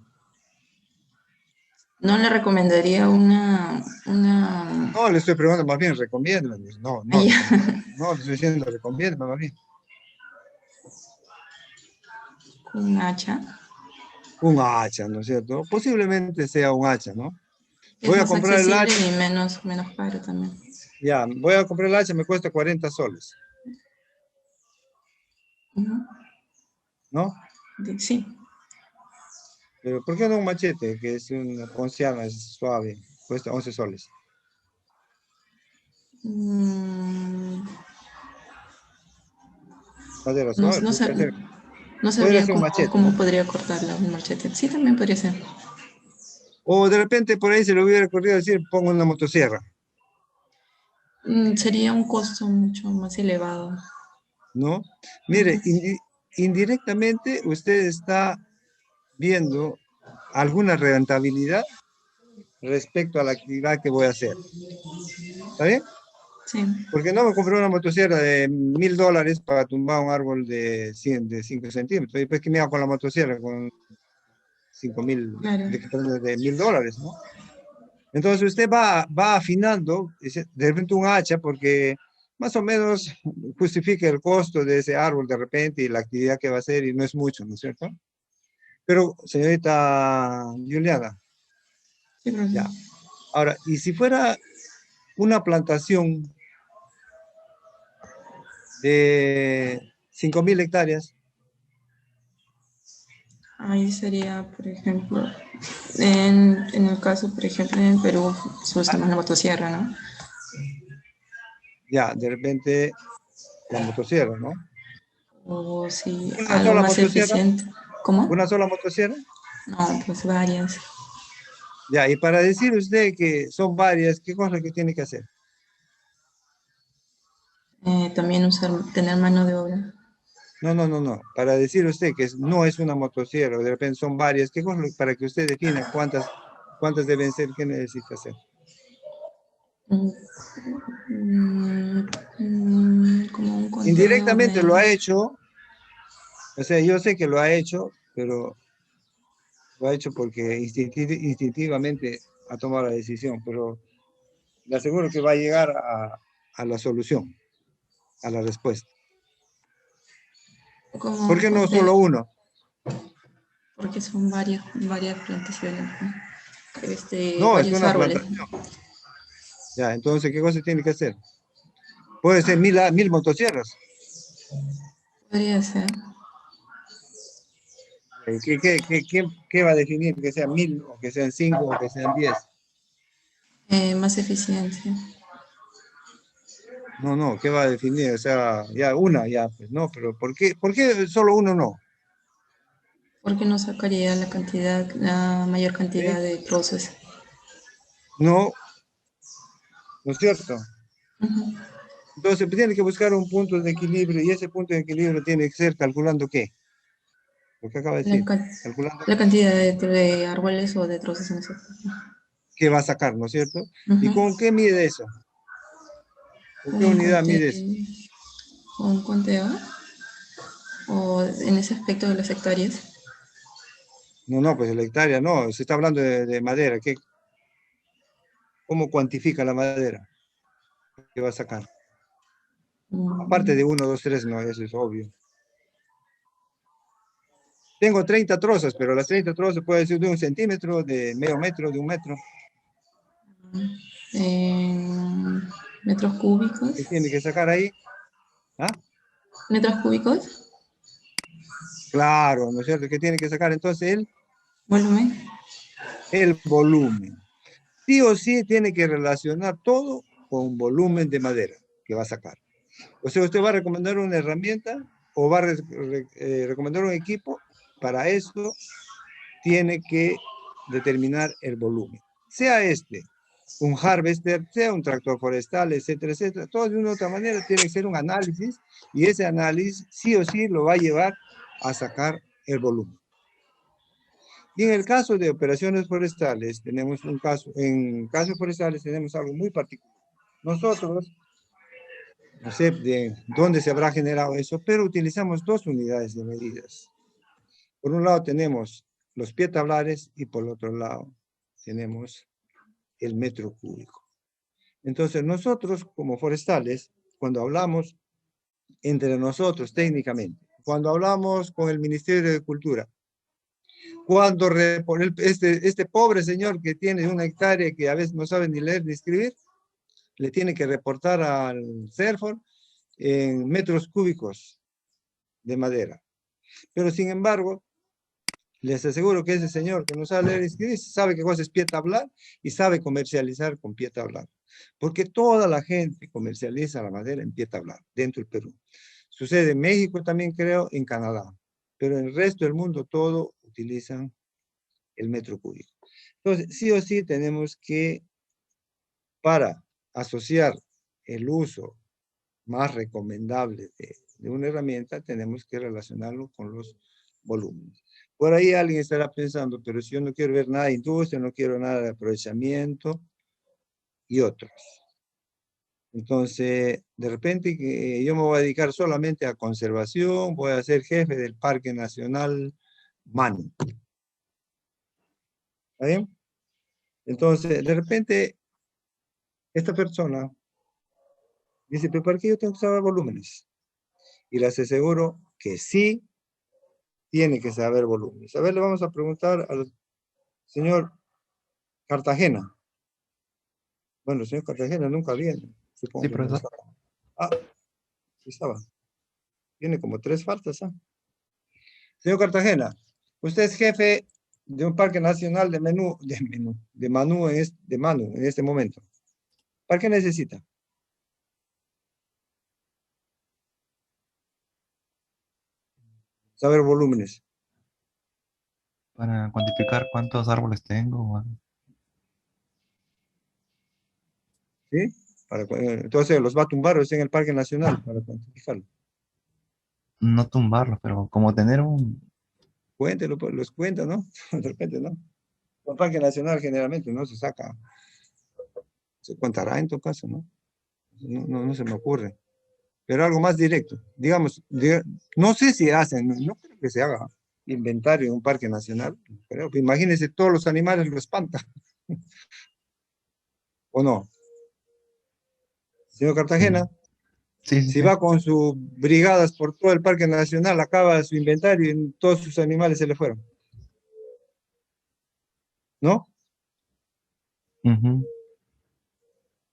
[SPEAKER 6] No le recomendaría una...
[SPEAKER 1] No, le estoy preguntando, más bien, recomiéndame. No, le estoy diciendo, recomiéndame, más bien.
[SPEAKER 6] ¿Un hacha?
[SPEAKER 1] Un hacha, ¿no es cierto? Posiblemente sea un hacha, ¿no? Voy a
[SPEAKER 6] más
[SPEAKER 1] comprar el
[SPEAKER 6] accesible
[SPEAKER 1] hacha.
[SPEAKER 6] y menos caro también.
[SPEAKER 1] Ya, voy a comprar el hacha, me cuesta 40 soles,
[SPEAKER 6] Ujú.
[SPEAKER 1] ¿no?
[SPEAKER 6] Sí.
[SPEAKER 1] Pero ¿por qué no un machete, que es una ponciana, es suave, cuesta 11 soles?
[SPEAKER 6] Mm,
[SPEAKER 1] Madera
[SPEAKER 6] no,
[SPEAKER 1] suave,
[SPEAKER 6] no,
[SPEAKER 1] podría ser,
[SPEAKER 6] no
[SPEAKER 1] podría
[SPEAKER 6] sabría
[SPEAKER 1] ser un machete.
[SPEAKER 6] cómo podría cortarla un machete. Sí, también podría ser.
[SPEAKER 1] O de repente por ahí se le hubiera ocurrido decir, pongo una motosierra,
[SPEAKER 6] Sería un costo mucho más elevado.
[SPEAKER 1] ¿no? Mire, indirectamente usted está viendo alguna rentabilidad respecto a la actividad que voy a hacer. ¿Está bien?
[SPEAKER 6] Sí.
[SPEAKER 1] Porque no me compré una motosierra de $1000 para tumbar un árbol de 5 centímetros. Y pues, ¿qué me hago con la motosierra? Con 5000,
[SPEAKER 6] Claro.
[SPEAKER 1] de $1000, ¿no? Entonces usted va afinando, de repente un hacha, porque más o menos justifica el costo de ese árbol de repente y la actividad que va a hacer, y no es mucho, ¿no es cierto? Pero, señorita Juliana,
[SPEAKER 6] Sí, profesor.
[SPEAKER 1] ya. Ahora, y si fuera una plantación de 5000 hectáreas,
[SPEAKER 6] Ahí sería, por ejemplo, en el caso, por ejemplo, en Perú se usa más la motosierra, ¿no?
[SPEAKER 1] ya, de repente la motosierra, ¿no?
[SPEAKER 6] O si
[SPEAKER 1] ¿Una
[SPEAKER 6] algo
[SPEAKER 1] sola
[SPEAKER 6] más
[SPEAKER 1] motosierra?
[SPEAKER 6] eficiente. ¿Cómo?
[SPEAKER 1] ¿Una sola motosierra?
[SPEAKER 6] No, pues varias.
[SPEAKER 1] Ya, y para decir usted que son varias, ¿qué cosa que tiene que hacer?
[SPEAKER 6] También tener mano de obra.
[SPEAKER 1] No. Para decir usted que no es una motosierra, o de repente son varias, ¿qué cosa para que usted defina cuántas deben ser, qué necesita hacer?
[SPEAKER 6] Como un conteo
[SPEAKER 1] Indirectamente lo ha
[SPEAKER 6] de...
[SPEAKER 1] hecho, o sea, yo sé que lo ha hecho, pero lo ha hecho porque instintivamente ha tomado la decisión, pero le aseguro que va a llegar a la solución, a la respuesta.
[SPEAKER 6] Como
[SPEAKER 1] ¿Por
[SPEAKER 6] un
[SPEAKER 1] qué no
[SPEAKER 6] conteo,
[SPEAKER 1] solo uno?
[SPEAKER 6] porque son varias plantaciones, ¿no?
[SPEAKER 1] No, es
[SPEAKER 6] Varios
[SPEAKER 1] una
[SPEAKER 6] árboles.
[SPEAKER 1] plantación. Ya, entonces, ¿qué cosa tiene que hacer? Puede ser 1000 motosierras.
[SPEAKER 6] Podría ser.
[SPEAKER 1] ¿Qué va a definir? ¿Que sean 1000, o que sean 5, o que sean 10?
[SPEAKER 6] Más eficiencia.
[SPEAKER 1] No, ¿qué va a definir? O sea, ya una, ya, pues no, pero ¿por qué solo uno no?
[SPEAKER 6] Porque no sacaría la mayor cantidad
[SPEAKER 1] ¿Sí?
[SPEAKER 6] de trozos.
[SPEAKER 1] No, ¿no es cierto?
[SPEAKER 6] Ujú.
[SPEAKER 1] Entonces, tiene que buscar un punto de equilibrio, y ese punto de equilibrio tiene que ser calculando ¿qué? Lo que acaba de decir. Calculando
[SPEAKER 6] La cantidad de árboles o de trozos en ese caso.
[SPEAKER 1] qué va a sacar, ¿no es cierto? ¿Y
[SPEAKER 6] Ujú.
[SPEAKER 1] con qué mide eso? ¿Con qué
[SPEAKER 6] Un
[SPEAKER 1] unidad mide eso?
[SPEAKER 6] un conteo o en ese aspecto de las hectáreas.
[SPEAKER 1] No, pues la hectárea no, se está hablando de madera. ¿Cómo cuantifica la madera que va a sacar? Aparte de 1, 2, 3, no, eso es obvio. Tengo 30 trozas, pero las 30 trozas puede ser de 1 centímetro, de medio metro, de 1 metro.
[SPEAKER 6] En metros cúbicos.
[SPEAKER 1] ¿Qué tiene que sacar ahí? ¿Ah?
[SPEAKER 6] ¿Metros cúbicos?
[SPEAKER 1] Claro, ¿no es cierto? ¿Qué tiene que sacar entonces él?
[SPEAKER 6] Volumen.
[SPEAKER 1] El volumen. Sí o sí tiene que relacionar todo con volumen de madera que va a sacar. O sea, usted va a recomendar una herramienta o va a recomendar un equipo. Para eso tiene que determinar el volumen. Sea un harvester, sea un tractor forestal, etcétera, etcétera. Todo de una u otra manera tiene que ser un análisis, y ese análisis sí o sí lo va a llevar a sacar el volumen. Y en el caso de operaciones forestales, en casos forestales tenemos algo muy particular. Nosotros, no sé de dónde se habrá generado eso, pero utilizamos 2 unidades de medidas. Por un lado tenemos los pies tablares y por el otro lado tenemos el metro cúbico. Entonces nosotros como forestales, cuando hablamos entre nosotros técnicamente, cuando hablamos con el Ministerio de Cultura, Cuando este pobre señor que tiene 1 hectárea que a veces no sabe ni leer ni escribir, le tiene que reportar al CERFOR en metros cúbicos de madera. Pero sin embargo, les aseguro que ese señor que no sabe leer y escribir sabe qué cosa es pie tablar y sabe comercializar con pie tablar. Porque toda la gente comercializa la madera en pie tablar dentro del Perú. Sucede en México también, creo, en Canadá. Pero en el resto del mundo todo utilizan el metro cúbico. Entonces, sí o sí tenemos que, para asociar el uso más recomendable de una herramienta, tenemos que relacionarlo con los volúmenes. Por ahí alguien estará pensando, pero si yo no quiero ver nada de industria, no quiero nada de aprovechamiento y otros. Entonces, de repente yo me voy a dedicar solamente a conservación, voy a ser jefe del Parque Nacional Manu. ¿Está bien? Entonces, de repente, esta persona dice, pero ¿para qué yo tengo que saber volúmenes? Y les aseguro que sí tiene que saber volúmenes. A ver, le vamos a preguntar al señor Cartagena. Bueno, el señor Cartagena nunca viene. Supongo
[SPEAKER 15] Sí,
[SPEAKER 1] que no
[SPEAKER 15] profesor.
[SPEAKER 1] estaba. Ah, sí estaba. Tiene como 3 faltas, ¿ah? Señor Cartagena, usted es jefe de un parque nacional de Manu en este momento. ¿Para qué necesita? Saber volúmenes.
[SPEAKER 15] Para cuantificar cuántos árboles tengo.
[SPEAKER 1] ¿Sí? Entonces los va a tumbar usted en el Parque Nacional para cuantificarlo.
[SPEAKER 15] No tumbarlos, pero como tener un...
[SPEAKER 1] Cuéntelo, pues, los cuenta, ¿no? De repente, ¿no? El Parque Nacional generalmente no se saca. Se contará en todo caso, ¿no? No se me ocurre. Pero algo más directo. Digamos, no sé si hacen, no creo que se haga inventario en un parque nacional. Pero imagínense, todos los animales lo espantan. ¿O no? Señor Cartagena,
[SPEAKER 15] Sí,
[SPEAKER 1] si va con sus brigadas por todo el parque nacional, acaba su inventario y todos sus animales se le fueron. ¿No?
[SPEAKER 15] Ujú.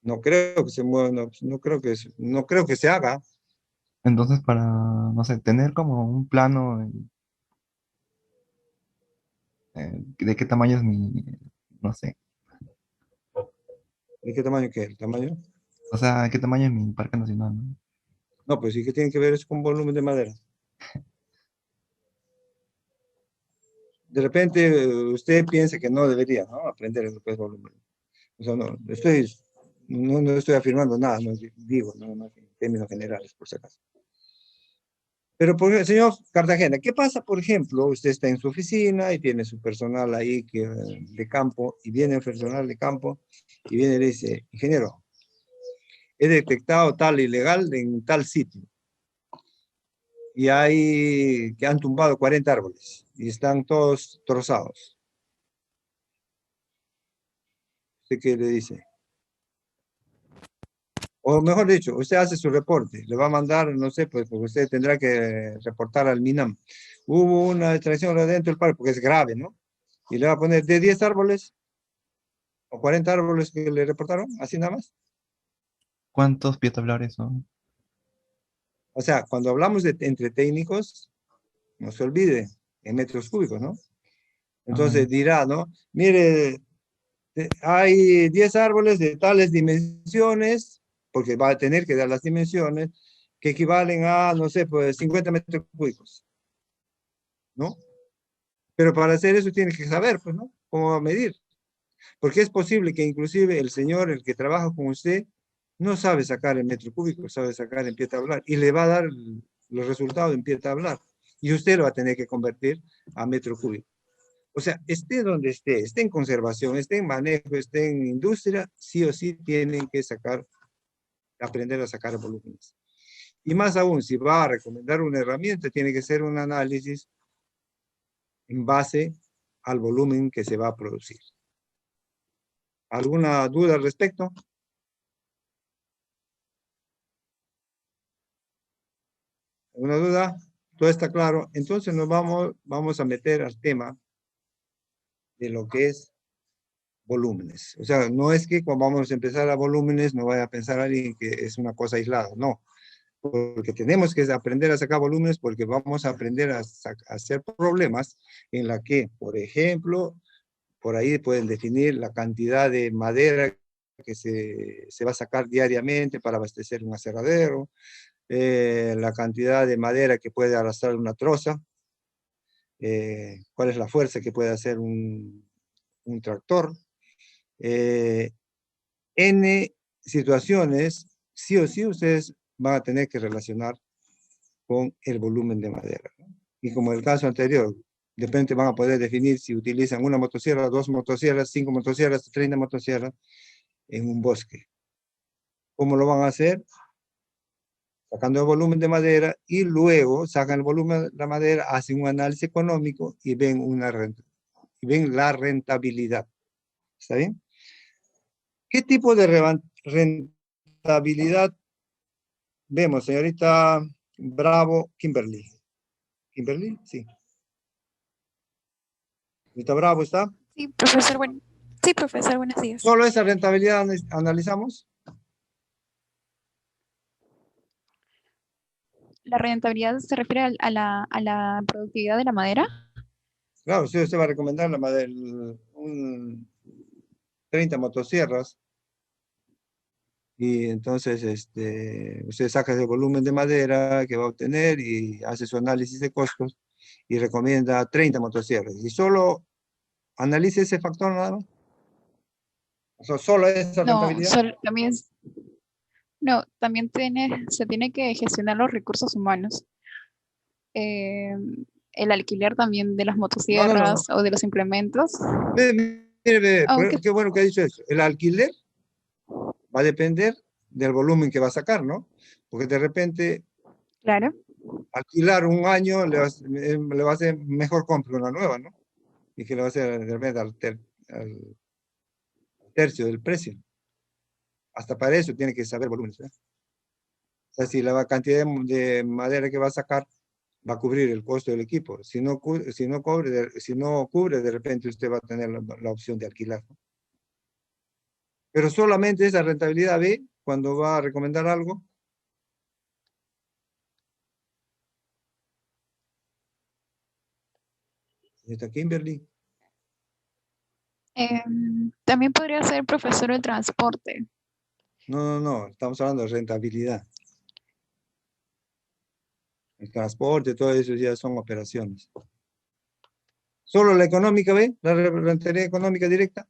[SPEAKER 1] No creo que se mueva, no creo que se haga.
[SPEAKER 15] Entonces, para, no sé, tener como un plano de qué tamaño es mi, no sé,
[SPEAKER 1] ¿De qué tamaño qué? ¿El tamaño?
[SPEAKER 15] o sea, qué tamaño es mi parque nacional, ¿no?
[SPEAKER 1] No, pues sí que tiene que ver eso con volumen de madera. De repente usted piensa que no debería, ¿no? Aprender lo que es volumen. O sea, no estoy afirmando nada, no digo, no, en términos generales, por si acaso. Pero, señor Cartagena, ¿qué pasa, por ejemplo? Usted está en su oficina y tiene su personal ahí de campo, y viene el personal de campo, y viene y le dice, ingeniero, he detectado tal ilegal en tal sitio. Y hay que han tumbado 40 árboles, y están todos trozados. ¿Usted qué le dice? O mejor dicho, usted hace su reporte, le va a mandar, no sé, pues porque usted tendrá que reportar al MINAM. Hubo una extracción dentro del parque, porque es grave, ¿no? Y le va a poner de 10 árboles o 40 árboles que le reportaron, así nada más.
[SPEAKER 15] ¿Cuántos pietablares son?
[SPEAKER 1] O sea, cuando hablamos de entre técnicos, no se olvide, en metros cúbicos, ¿no? Entonces dirá, ¿no? Mire, hay 10 árboles de tales dimensiones, porque va a tener que dar las dimensiones, que equivalen a, no sé, pues 50 metros cúbicos, ¿no? Pero para hacer eso tiene que saber, pues, ¿no? Cómo medir. Porque es posible que inclusive el señor, el que trabaja con usted, no sabe sacar en metro cúbico, sabe sacar en pie tablar, y le va a dar los resultados en pie tablar. Y usted lo va a tener que convertir a metro cúbico. O sea, esté donde esté en conservación, esté en manejo, esté en industria, sí o sí tienen que aprender a sacar volúmenes. Y más aún, si va a recomendar una herramienta, tiene que ser un análisis en base al volumen que se va a producir. ¿Alguna duda al respecto? ¿Alguna duda? Todo está claro. Entonces nos vamos a meter al tema de lo que es volúmenes. O sea, no es que cuando vamos a empezar a volúmenes no vaya a pensar alguien que es una cosa aislada, no. Porque tenemos que aprender a sacar volúmenes porque vamos a aprender a hacer problemas en la que, por ejemplo, por ahí pueden definir la cantidad de madera que se va a sacar diariamente para abastecer un aserradero, la cantidad de madera que puede arrastrar una troza, cuál es la fuerza que puede hacer un tractor. N situaciones, sí o sí, ustedes van a tener que relacionar con el volumen de madera, ¿no? Y como el caso anterior, de repente van a poder definir si utilizan una motosierra, 2 motosierras, 5 motosierras, 30 motosierras en un bosque. ¿Cómo lo van a hacer? Sacando el volumen de madera y luego sacan el volumen de la madera, hacen un análisis económico y ven la rentabilidad. ¿Está bien? ¿Qué tipo de rentabilidad vemos, señorita Bravo Kimberly? ¿Kimberly? Sí. ¿Señorita Bravo está?
[SPEAKER 16] Sí, profesor, sí, profesor, buenos días.
[SPEAKER 1] ¿Solo esa rentabilidad analizamos?
[SPEAKER 16] ¿La rentabilidad se refiere a la productividad de la madera?
[SPEAKER 1] Claro, usted va a recomendar la madera, 30 motosierras. Y entonces usted saca el volumen de madera que va a obtener y hace su análisis de costos y recomienda 30 motosierras. Y solo analice ese factor nada más. O sea, solo esa rentabilidad.
[SPEAKER 16] También se tiene que gestionar los recursos humanos. El alquiler también de las motosierras o de los implementos.
[SPEAKER 1] Mire, qué bueno que ha dicho eso. El alquiler va a depender del volumen que va a sacar, ¿no? Porque de repente,
[SPEAKER 16] claro,
[SPEAKER 1] alquilar un año le va a hacer mejor compra una nueva, ¿no? Y que le va a hacer de repente al tercio del precio. Hasta para eso tiene que saber volúmenes, ¿eh? O sea, si la cantidad de madera que va a sacar va a cubrir el costo del equipo. Si no cubre, de repente usted va a tener la opción de alquilar, ¿no? Pero solamente esa rentabilidad ve cuando va a recomendar algo. Señorita Kimberly.
[SPEAKER 16] También podría ser profesor de transporte.
[SPEAKER 1] No, estamos hablando de rentabilidad. El transporte, todo eso ya son operaciones. ¿Solo la económica ve? ¿La rentabilidad económica directa?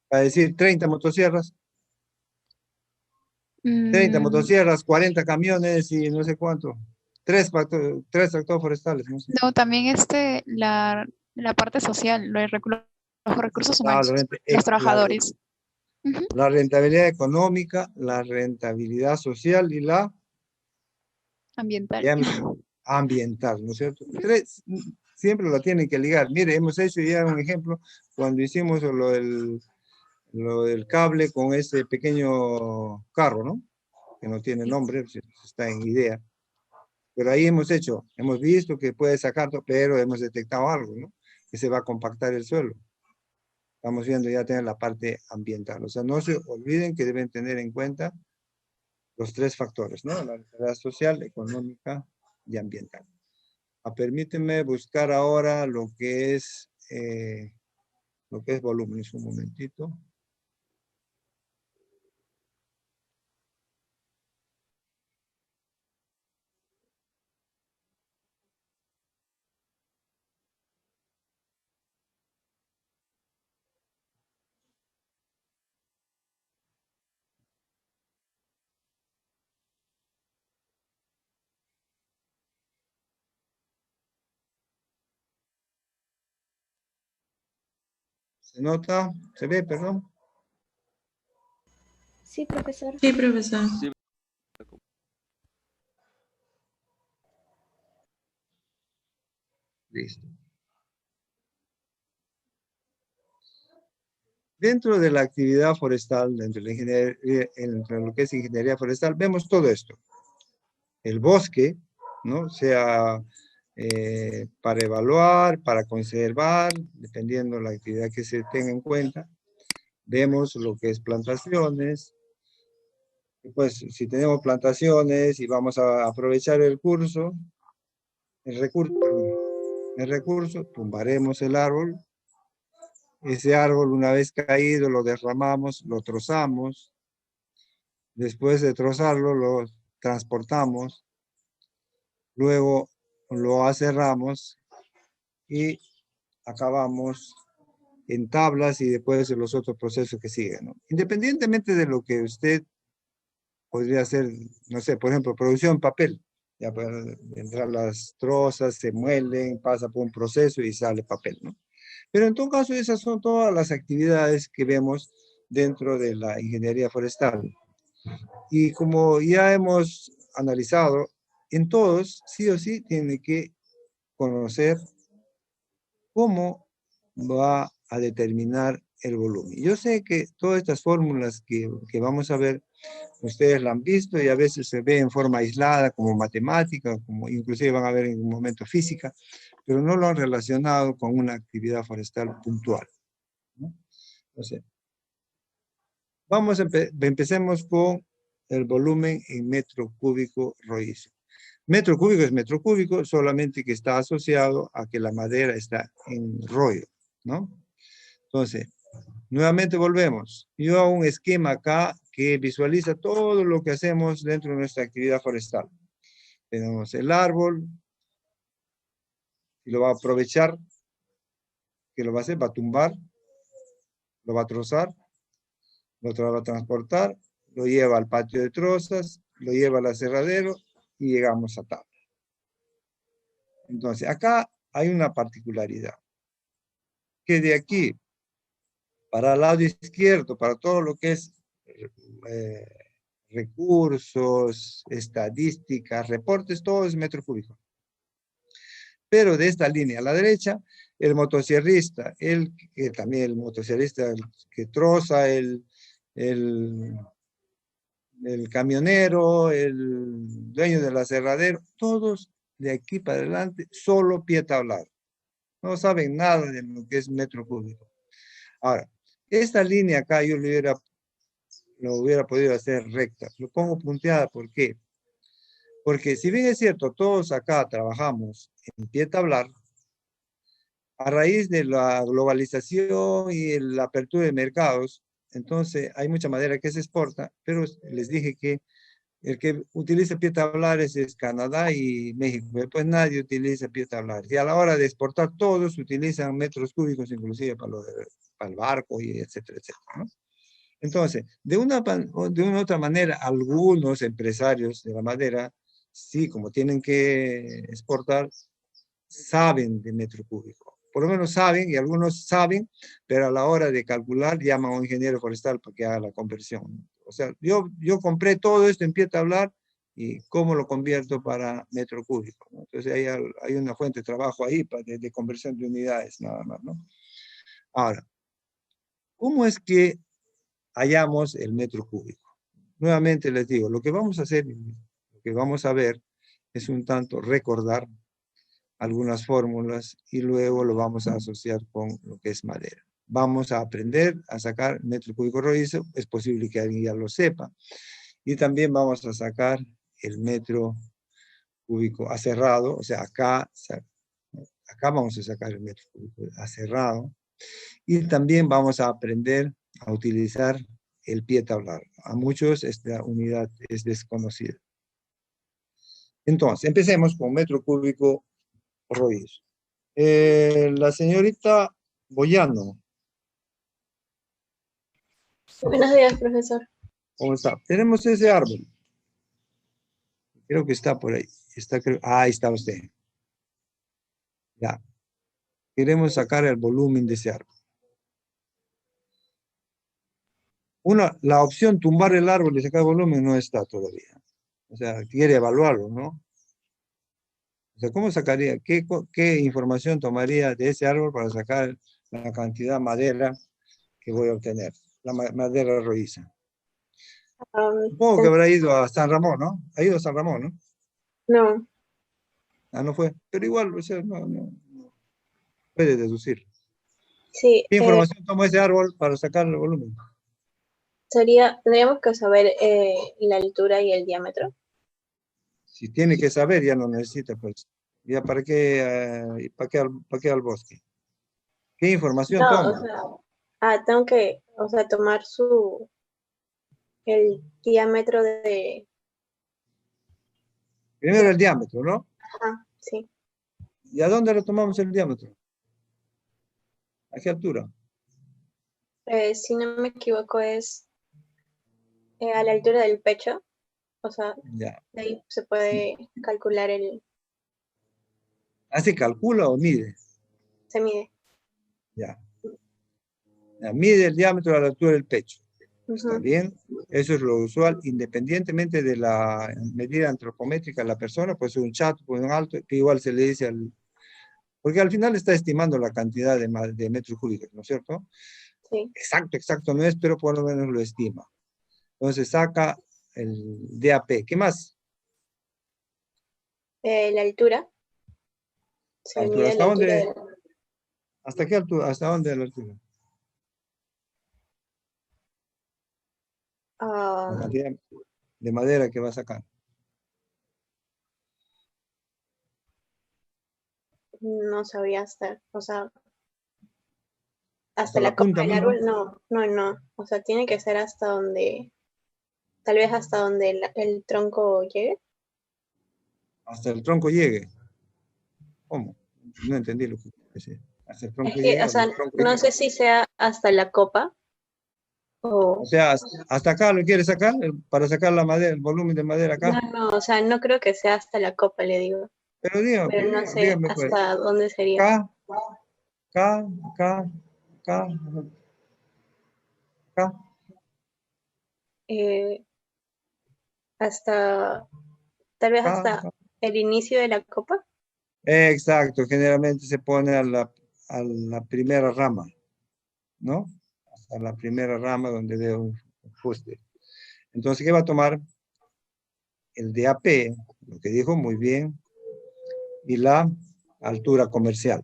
[SPEAKER 1] Para decir 30 motosierras. 30 motosierras, 40 camiones y no sé cuánto. 3 tractores forestales. No sé.
[SPEAKER 16] No, también la parte social, los recursos humanos, los trabajadores.
[SPEAKER 1] La rentabilidad económica, la rentabilidad social y la
[SPEAKER 16] ambiental.
[SPEAKER 1] Ambiental, ¿no es cierto? Siempre lo tienen que ligar. Mire, hemos hecho ya un ejemplo cuando hicimos lo del cable con ese pequeño carro, ¿no? Que no tiene nombre, está en idea. Pero ahí hemos visto que puede sacar, pero hemos detectado algo, ¿no? Que se va a compactar el suelo. Estamos viendo ya tener la parte ambiental. O sea, no se olviden que deben tener en cuenta los 3 factores, ¿no? La rentabilidad social, económica y ambiental. Permíteme buscar ahora lo que es volúmenes. Un momentito. ¿Se nota? ¿Se ve, perdón?
[SPEAKER 2] Sí, profesor.
[SPEAKER 6] Sí, profesor.
[SPEAKER 5] Sí.
[SPEAKER 1] Listo. Dentro de la actividad forestal, dentro de la ingeniería, entre lo que es ingeniería forestal, vemos todo esto. El bosque, ¿no? Sea para evaluar, para conservar, dependiendo de la actividad que se tenga en cuenta. Vemos lo que es plantaciones. Pues si tenemos plantaciones y vamos a aprovechar el recurso, tumbaremos el árbol. Ese árbol, una vez caído, lo derramamos, lo trozamos. Después de trozarlo, lo transportamos. Luego lo aserramos y acabamos en tablas y después en los otros procesos que siguen, ¿no? Independientemente de lo que usted podría hacer, no sé, por ejemplo, producción en papel. Ya pueden entrar las trozas, se muelen, pasa por un proceso y sale papel, ¿no? Pero en todo caso, esas son todas las actividades que vemos dentro de la ingeniería forestal. Y como ya hemos analizado, en todos, sí o sí, tiene que conocer cómo va a determinar el volumen. Yo sé que todas estas fórmulas que vamos a ver, ustedes la han visto y a veces se ve en forma aislada como matemática, como inclusive van a ver en un momento física, pero no lo han relacionado con una actividad forestal puntual, ¿no? Entonces, empecemos con el volumen en metro cúbico rojizo. Metro cúbico es metro cúbico, solamente que está asociado a que la madera está en rollo, ¿no? Entonces, nuevamente volvemos. Yo hago un esquema acá que visualiza todo lo que hacemos dentro de nuestra actividad forestal. Tenemos el árbol, y lo va a aprovechar. ¿Qué lo va a hacer? Va a tumbar, lo va a trozar, lo va a transportar, lo lleva al patio de trozas, lo lleva al aserradero y llegamos a tabla. Entonces, acá hay una particularidad. Que de aquí, para el lado izquierdo, para todo lo que es recursos, estadísticas, reportes, todo es metro cúbico. Pero de esta línea a la derecha, el motosierrista, también el motosierrista que troza, el camionero, el dueño del aserradero, todos de aquí para adelante, solo pie tablado. No saben nada de lo que es metro cúbico. Ahora, esta línea acá yo lo hubiera podido hacer recta. Lo pongo punteada, ¿por qué? Porque si bien es cierto, todos acá trabajamos en pie tablar, a raíz de la globalización y la apertura de mercados, entonces hay mucha madera que se exporta, pero les dije que el que utiliza pie tablares es Canadá y México, pues nadie utiliza pie tablares. Y a la hora de exportar todos utilizan metros cúbicos, inclusive para el barco y etcétera, etcétera, ¿no? Entonces, de una u otra manera, algunos empresarios de la madera, sí, como tienen que exportar, saben de metro cúbico. Por lo menos saben, y algunos saben, pero a la hora de calcular llaman a un ingeniero forestal para que haga la conversión. O sea, yo compré todo esto en pie tablar y cómo lo convierto para metro cúbico, ¿no? Entonces hay una fuente de trabajo ahí de conversión de unidades, nada más, ¿no? Ahora, ¿cómo es que hallamos el metro cúbico? Nuevamente les digo, lo que vamos a hacer, lo que vamos a ver es un tanto recordar algunas fórmulas y luego lo vamos a asociar con lo que es madera. Vamos a aprender a sacar metro cúbico rojizo, es posible que alguien ya lo sepa, y también vamos a sacar el metro cúbico aserrado, o sea, acá vamos a sacar el metro cúbico aserrado, y también vamos a aprender a utilizar el pie tablar. A muchos esta unidad es desconocida. Entonces, empecemos con metro cúbico rojizo. La señorita Boyano.
[SPEAKER 17] Buenos días, profesor.
[SPEAKER 1] ¿Cómo está? Tenemos ese árbol. Creo que está por ahí. Ahí está usted. Ya. Queremos sacar el volumen de ese árbol. La opción tumbar el árbol y sacar el volumen no está todavía. O sea, quiere evaluarlo, ¿no? O sea, ¿cómo sacaría? ¿Qué información tomaría de ese árbol para sacar la cantidad de madera que voy a obtener? La madera rojiza. Supongo que habrá ido a San Ramón, ¿no? Ha ido a San Ramón, ¿no?
[SPEAKER 17] No.
[SPEAKER 1] no fue. Pero igual, o sea, no puede deducir.
[SPEAKER 17] Sí,
[SPEAKER 1] ¿Qué información toma ese árbol para sacar el volumen?
[SPEAKER 17] tendríamos que saber la altura y el diámetro.
[SPEAKER 1] Si tiene que saber, ya no necesita, pues. ¿Ya para qué, para qué al bosque? ¿Qué información
[SPEAKER 17] No,
[SPEAKER 1] toma?
[SPEAKER 17] tengo que, tomar el diámetro de...
[SPEAKER 1] Primero el diámetro, ¿no?
[SPEAKER 17] Ajá, sí.
[SPEAKER 1] ¿Y a dónde lo tomamos el diámetro? ¿A qué altura?
[SPEAKER 17] Si no me equivoco es a la altura del pecho,
[SPEAKER 1] Ya.
[SPEAKER 17] de ahí se puede calcular
[SPEAKER 1] ¿Hace calcula o mide?
[SPEAKER 17] se mide.
[SPEAKER 1] Ya. Mide el diámetro a la altura del pecho. ¿Está
[SPEAKER 17] Ujú.
[SPEAKER 1] bien? Eso es lo usual, independientemente de la medida antropométrica de la persona, puede ser un chato, puede ser un alto, que igual se le dice al... Porque al final está estimando la cantidad de metros cúbicos, ¿no es cierto?
[SPEAKER 17] Sí.
[SPEAKER 1] Exacto no es, pero por lo menos lo estima. Entonces saca el DAP. ¿Qué más?
[SPEAKER 17] La altura. Se
[SPEAKER 1] Altura.
[SPEAKER 17] mide
[SPEAKER 1] ¿Hasta
[SPEAKER 17] la altura
[SPEAKER 1] dónde? ¿Hasta qué altura? ¿Hasta dónde la altura? La cantidad de madera que va a sacar.
[SPEAKER 17] no sabría hasta,
[SPEAKER 1] ¿Hasta
[SPEAKER 17] la
[SPEAKER 1] la
[SPEAKER 17] copa
[SPEAKER 1] punta
[SPEAKER 17] del
[SPEAKER 1] misma?
[SPEAKER 17] árbol, no. Tiene que ser hasta donde, tal vez hasta donde el tronco llegue.
[SPEAKER 1] Hasta el tronco llegue. ¿Cómo? No entendí lo que decía. Hasta el tronco
[SPEAKER 17] Es que,
[SPEAKER 1] llegue. Hasta el tronco
[SPEAKER 17] no
[SPEAKER 1] llegue.
[SPEAKER 17] sé si sea hasta la copa
[SPEAKER 1] O sea, hasta acá lo quiere sacar, para sacar la madera, el volumen de madera acá.
[SPEAKER 17] no creo que sea hasta la copa, le digo.
[SPEAKER 1] Pero dígame,
[SPEAKER 17] Pero no sé
[SPEAKER 1] dígame pues.
[SPEAKER 17] hasta dónde sería.
[SPEAKER 1] Acá.
[SPEAKER 17] Hasta, tal vez hasta el inicio de la copa.
[SPEAKER 1] Exacto, generalmente se pone a la primera rama, ¿no? Hasta la primera rama donde veo un fuste. Entonces, ¿qué va a tomar? El DAP, lo que dijo muy bien, y la altura comercial.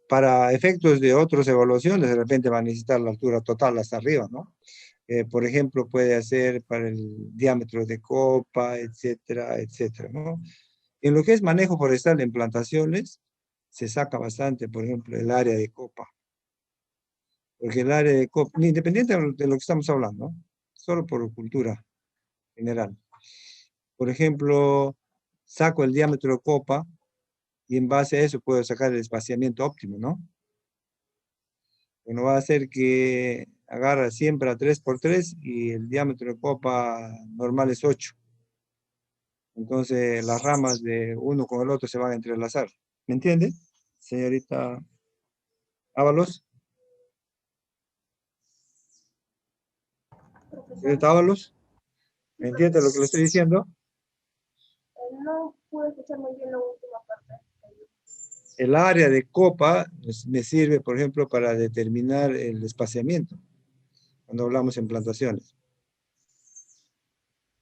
[SPEAKER 1] Para efectos de otras evaluaciones, de repente va a necesitar la altura total hasta arriba, ¿no? Por ejemplo, puede hacer para el diámetro de copa, etcétera, ¿no? En lo que es manejo forestal en plantaciones, se saca bastante, por ejemplo, el área de copa. Porque el área de copa, independiente de lo que estamos hablando, ¿no? Solo por cultura general. Por ejemplo, saco el diámetro de copa y en base a eso puedo sacar el espaciamiento óptimo, ¿no? Uno va a hacer que agarra siempre a 3x3 y el diámetro de copa normal es 8. Entonces las ramas de uno con el otro se van a entrelazar. ¿Me entiende, señorita Ábalos? Señorita Ábalos, ¿me entiende lo que le estoy diciendo?
[SPEAKER 2] No pude escuchar muy bien la última parte.
[SPEAKER 1] El área de copa me sirve, por ejemplo, para determinar el espaciamiento, cuando hablamos en plantaciones.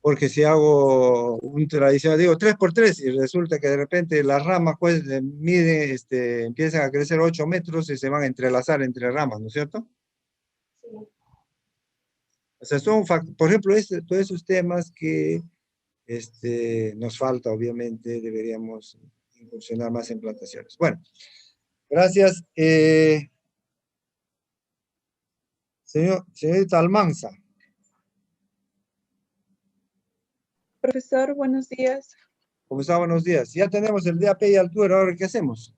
[SPEAKER 1] Porque si hago un tradicional, digo 3x3, y resulta que de repente las ramas pues miden, empiezan a crecer 8 metros y se van a entrelazar entre ramas, ¿no es cierto?
[SPEAKER 2] Sí.
[SPEAKER 1] O sea, son, por ejemplo, todos esos temas que nos falta, obviamente, deberíamos incursionar más en plantaciones. Bueno, gracias. Señorita Almanza.
[SPEAKER 6] Profesor, buenos días.
[SPEAKER 1] ¿Cómo está? Buenos días. Ya tenemos el DAP y altura, ¿ahora qué hacemos?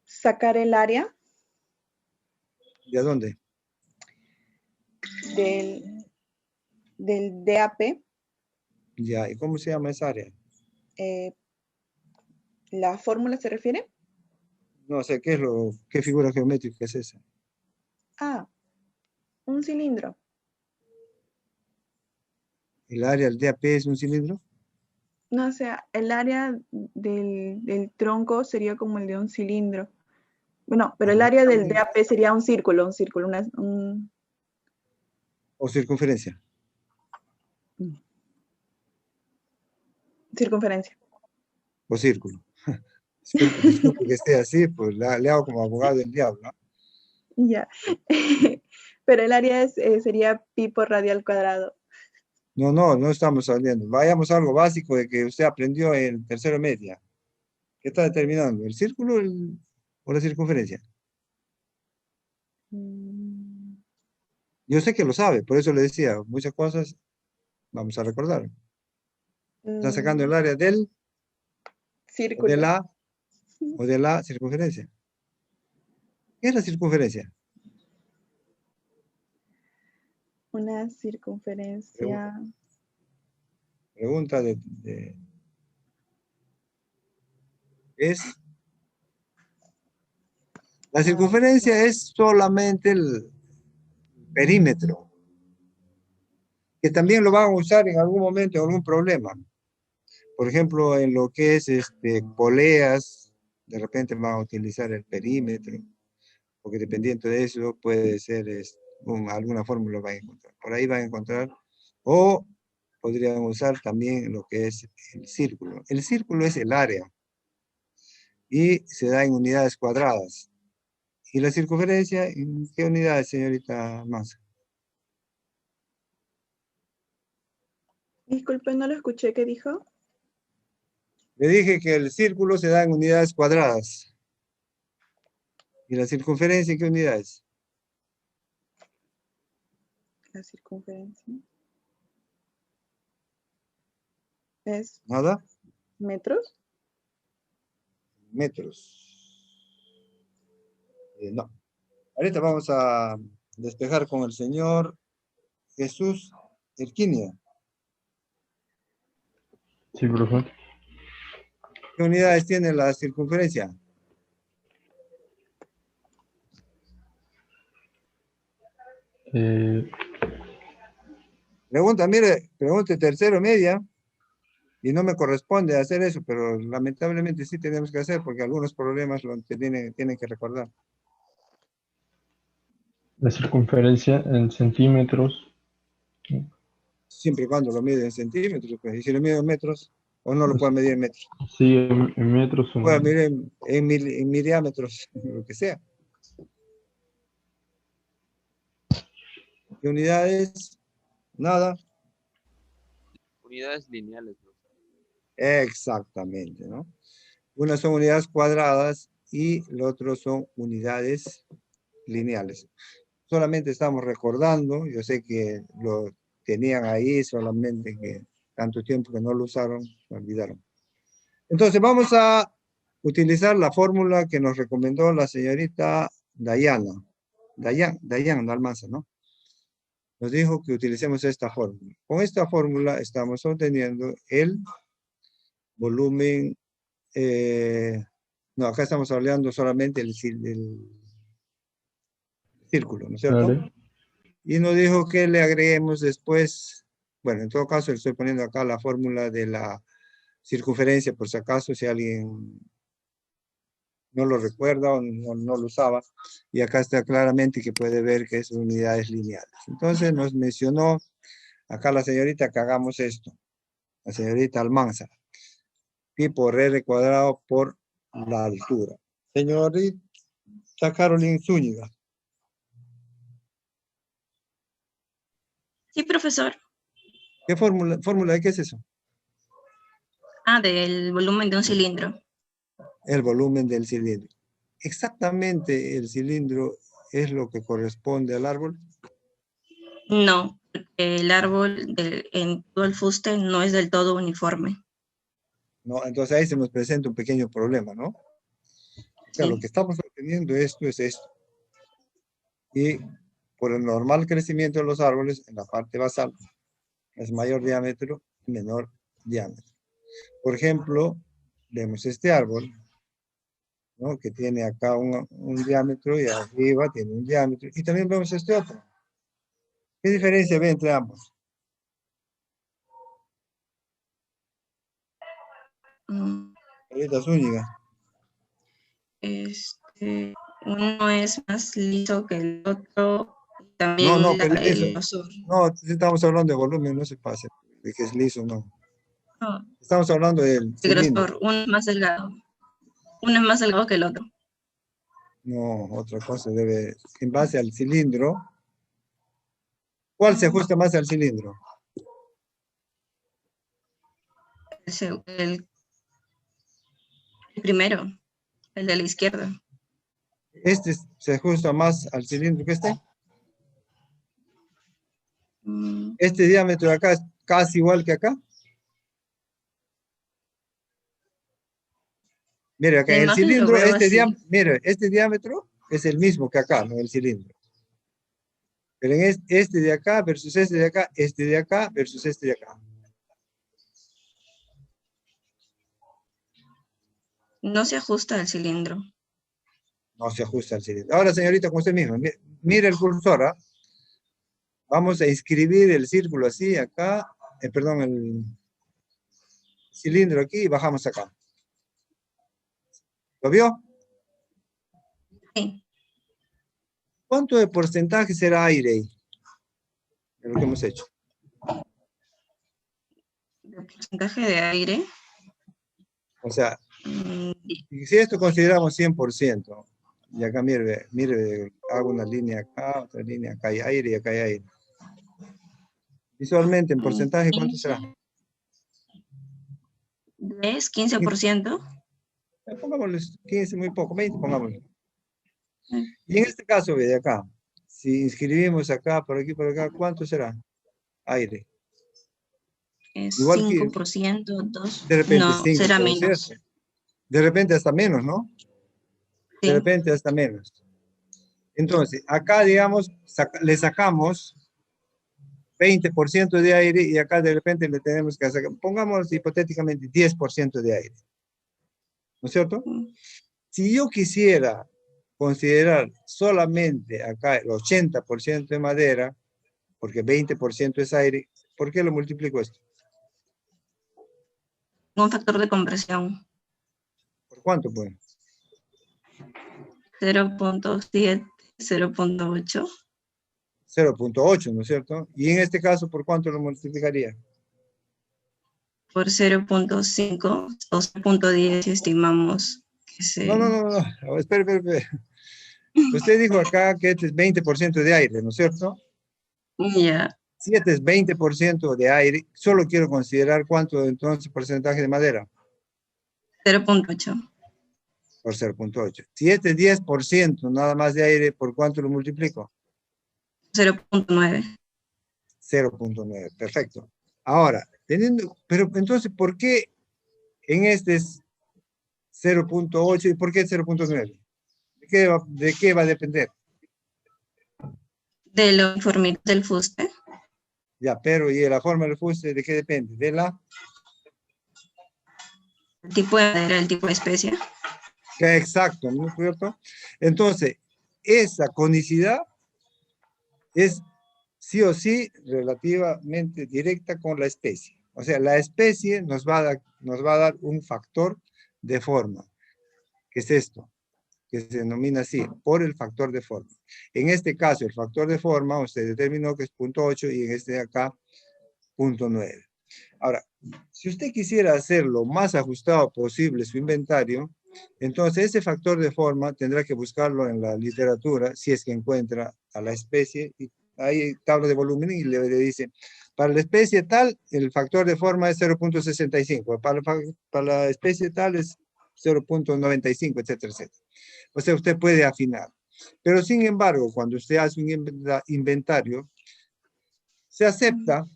[SPEAKER 6] Sacar el área
[SPEAKER 1] ¿De dónde?
[SPEAKER 6] del DAP.
[SPEAKER 1] Ya, ¿y cómo se llama esa área?
[SPEAKER 6] ¿La fórmula se refiere?
[SPEAKER 1] No sé, ¿qué figura geométrica es esa?
[SPEAKER 6] Un cilindro.
[SPEAKER 1] ¿El área del DAP es un cilindro?
[SPEAKER 6] No, o sea, el área del tronco sería como el de un cilindro. Bueno, pero el área del DAP sería un círculo,
[SPEAKER 1] ¿O circunferencia?
[SPEAKER 6] Circunferencia.
[SPEAKER 1] O círculo. Disculpe que esté así, pues le hago como abogado del diablo, ¿no?
[SPEAKER 6] Ya. Pero el área sería pi por radio al cuadrado.
[SPEAKER 1] No estamos saliendo. Vayamos a algo básico de que usted aprendió en tercero media. ¿Qué está determinando? ¿El círculo o la circunferencia? Yo sé que lo sabe, por eso le decía, muchas cosas vamos a recordar. Está sacando el área del
[SPEAKER 6] círculo.
[SPEAKER 1] O de la circunferencia. ¿Qué es la circunferencia?
[SPEAKER 6] Una circunferencia.
[SPEAKER 1] Pregunta la circunferencia es solamente el perímetro, que también lo van a usar en algún momento en algún problema. Por ejemplo, en lo que es poleas, de repente van a utilizar el perímetro, porque dependiendo de eso puede ser alguna fórmula van a encontrar. Por ahí van a encontrar, o podrían usar también lo que es el círculo. El círculo es el área y se da en unidades cuadradas. ¿Y la circunferencia en qué unidades, señorita Manza?
[SPEAKER 6] Disculpe, no lo escuché. ¿Qué dijo?
[SPEAKER 1] Le dije que el círculo se da en unidades cuadradas. ¿Y la circunferencia en qué unidades?
[SPEAKER 6] La circunferencia es...
[SPEAKER 1] ¿Nada?
[SPEAKER 6] ¿Metros?
[SPEAKER 1] Metros. No. Ahorita vamos a despejar con el señor Jesús Erquinia.
[SPEAKER 4] Sí, profesor.
[SPEAKER 1] ¿Qué unidades tiene la circunferencia? Pregunte tercero media y no me corresponde hacer eso, pero lamentablemente sí tenemos que hacer porque algunos problemas lo tienen que recordar.
[SPEAKER 4] La circunferencia en centímetros.
[SPEAKER 1] Siempre y cuando lo mide en centímetros, pues, y si lo mide en metros, o no lo puede medir en metros.
[SPEAKER 4] Sí, en metros.
[SPEAKER 1] Puede medir en miliámetros, lo que sea. ¿Qué unidades? Nada.
[SPEAKER 5] Unidades lineales, ¿no?
[SPEAKER 1] Exactamente, ¿no? Unas son unidades cuadradas y lo otro son unidades lineales. Solamente estamos recordando, yo sé que lo tenían ahí, solamente que tanto tiempo que no lo usaron, lo olvidaron. Entonces vamos a utilizar la fórmula que nos recomendó la señorita Dayana. Dayana Almanza, ¿no? Nos dijo que utilicemos esta fórmula. Con esta fórmula estamos obteniendo el volumen, no, acá estamos hablando solamente del círculo, ¿no es cierto? Vale. Y nos dijo que le agreguemos después, bueno, en todo caso le estoy poniendo acá la fórmula de la circunferencia, por si acaso, si alguien no lo recuerda o no lo usaba, y acá está claramente que puede ver que es unidades lineales. Entonces nos mencionó acá la señorita que hagamos esto, la señorita Almanza, pi por r cuadrado por la altura. Señorita Carolina Zúñiga.
[SPEAKER 3] Sí, profesor.
[SPEAKER 1] ¿Qué fórmula de qué es eso?
[SPEAKER 3] Ah, del volumen de un cilindro.
[SPEAKER 1] El volumen del cilindro. ¿Exactamente el cilindro es lo que corresponde al árbol?
[SPEAKER 3] No, porque el árbol en todo el fuste no es del todo uniforme.
[SPEAKER 1] No, entonces ahí se nos presenta un pequeño problema, ¿no? O sea, sí. Lo que estamos obteniendo esto es esto. Y por el normal crecimiento de los árboles, en la parte basal, es mayor diámetro y menor diámetro. Por ejemplo, vemos este árbol, ¿no? Que tiene acá un diámetro y arriba tiene un diámetro. Y también vemos este otro. ¿Qué diferencia ve entre ambos? Señorita Zúñiga.
[SPEAKER 3] Uno es más liso que el otro. También
[SPEAKER 1] no, estamos hablando de volumen, no se pase. De que es liso, no.
[SPEAKER 3] No,
[SPEAKER 1] Estamos hablando del
[SPEAKER 3] el
[SPEAKER 1] cilindro.
[SPEAKER 3] grosor, uno es más delgado. Uno es más delgado que el otro.
[SPEAKER 1] No, otra cosa debe, en base al cilindro. ¿Cuál se ajusta más al cilindro?
[SPEAKER 3] El primero, el de la izquierda.
[SPEAKER 1] ¿Este se ajusta más al cilindro que este? ¿Este diámetro de acá es casi igual que acá? Mire, acá
[SPEAKER 3] La
[SPEAKER 1] el
[SPEAKER 3] imagen lo
[SPEAKER 1] cilindro,
[SPEAKER 3] veo así.
[SPEAKER 1] mire, este diámetro es el mismo que acá, ¿no? El cilindro. Pero en este de acá versus este de acá, este de acá versus este de acá.
[SPEAKER 3] No se ajusta al cilindro.
[SPEAKER 1] No se ajusta al cilindro. Ahora, señorita, con usted mismo, mire el cursor, ¿ah? Vamos a inscribir el círculo así, acá, perdón, el cilindro aquí y bajamos acá. ¿Lo vio?
[SPEAKER 3] Sí.
[SPEAKER 1] ¿Cuánto de porcentaje será aire ahí? En lo que hemos hecho.
[SPEAKER 3] El porcentaje de aire.
[SPEAKER 1] O sea, si esto consideramos 100%, y acá mire, hago una línea acá, otra línea, acá hay aire y acá hay aire. Visualmente, en porcentaje, ¿cuánto será?
[SPEAKER 3] 10, 15%.
[SPEAKER 1] Pongámosle 15, muy poco, 20, pongámosle. Y en este caso, ve de acá, si inscribimos acá, por acá, ¿cuánto será? Aire.
[SPEAKER 3] Es
[SPEAKER 1] Igual
[SPEAKER 3] 5%, 2%.
[SPEAKER 1] De repente
[SPEAKER 3] No,
[SPEAKER 1] 5,
[SPEAKER 3] será
[SPEAKER 1] puede
[SPEAKER 3] menos.
[SPEAKER 1] ser. De repente hasta menos, ¿no?
[SPEAKER 3] Sí.
[SPEAKER 1] De repente hasta menos. Entonces, acá, digamos, le sacamos 20% de aire y acá de repente le tenemos que sacar, pongamos hipotéticamente 10% de aire. ¿No es cierto? Si yo quisiera considerar solamente acá el 80% de madera, porque 20% es aire, ¿por qué lo multiplico esto?
[SPEAKER 3] Un factor de compresión.
[SPEAKER 1] ¿Por cuánto, pues?
[SPEAKER 3] 0.7, 0.8.
[SPEAKER 1] 0.8, ¿no es cierto? Y en este caso, ¿por cuánto lo multiplicaría?
[SPEAKER 3] Por 0.5 o 0.10 estimamos que se...
[SPEAKER 1] No, espere. Usted dijo acá que este es 20% de aire, ¿no es cierto?
[SPEAKER 3] Ya.
[SPEAKER 1] Si este es 20% de aire, solo quiero considerar cuánto entonces porcentaje de madera.
[SPEAKER 3] 0.8.
[SPEAKER 1] Por 0.8. Si este es 10% nada más de aire, ¿por cuánto lo multiplico?
[SPEAKER 3] 0.9.
[SPEAKER 1] 0.9, perfecto. Ahora, pero entonces, ¿por qué en este es 0.8 y por qué 0.9? ¿De qué va a depender?
[SPEAKER 3] De la uniformidad del fuste.
[SPEAKER 1] Ya, pero ¿y la forma del fuste de qué depende? De la...
[SPEAKER 3] El tipo de madera, el tipo de especie.
[SPEAKER 1] Exacto, ¿no es cierto? Entonces, esa conicidad es sí o sí relativamente directa con la especie. O sea, la especie nos va a dar un factor de forma, que es esto, que se denomina así, por el factor de forma. En este caso, el factor de forma, usted determinó que es 0.8 y en este de acá, 0.9. Ahora, si usted quisiera hacer lo más ajustado posible su inventario, entonces ese factor de forma tendrá que buscarlo en la literatura, si es que encuentra a la especie, y hay tabla de volumen y le dice, para la especie tal, el factor de forma es 0.65, para la especie tal es 0.95, etcétera, etcétera. O sea, usted puede afinar. Pero sin embargo, cuando usted hace un inventario, se acepta,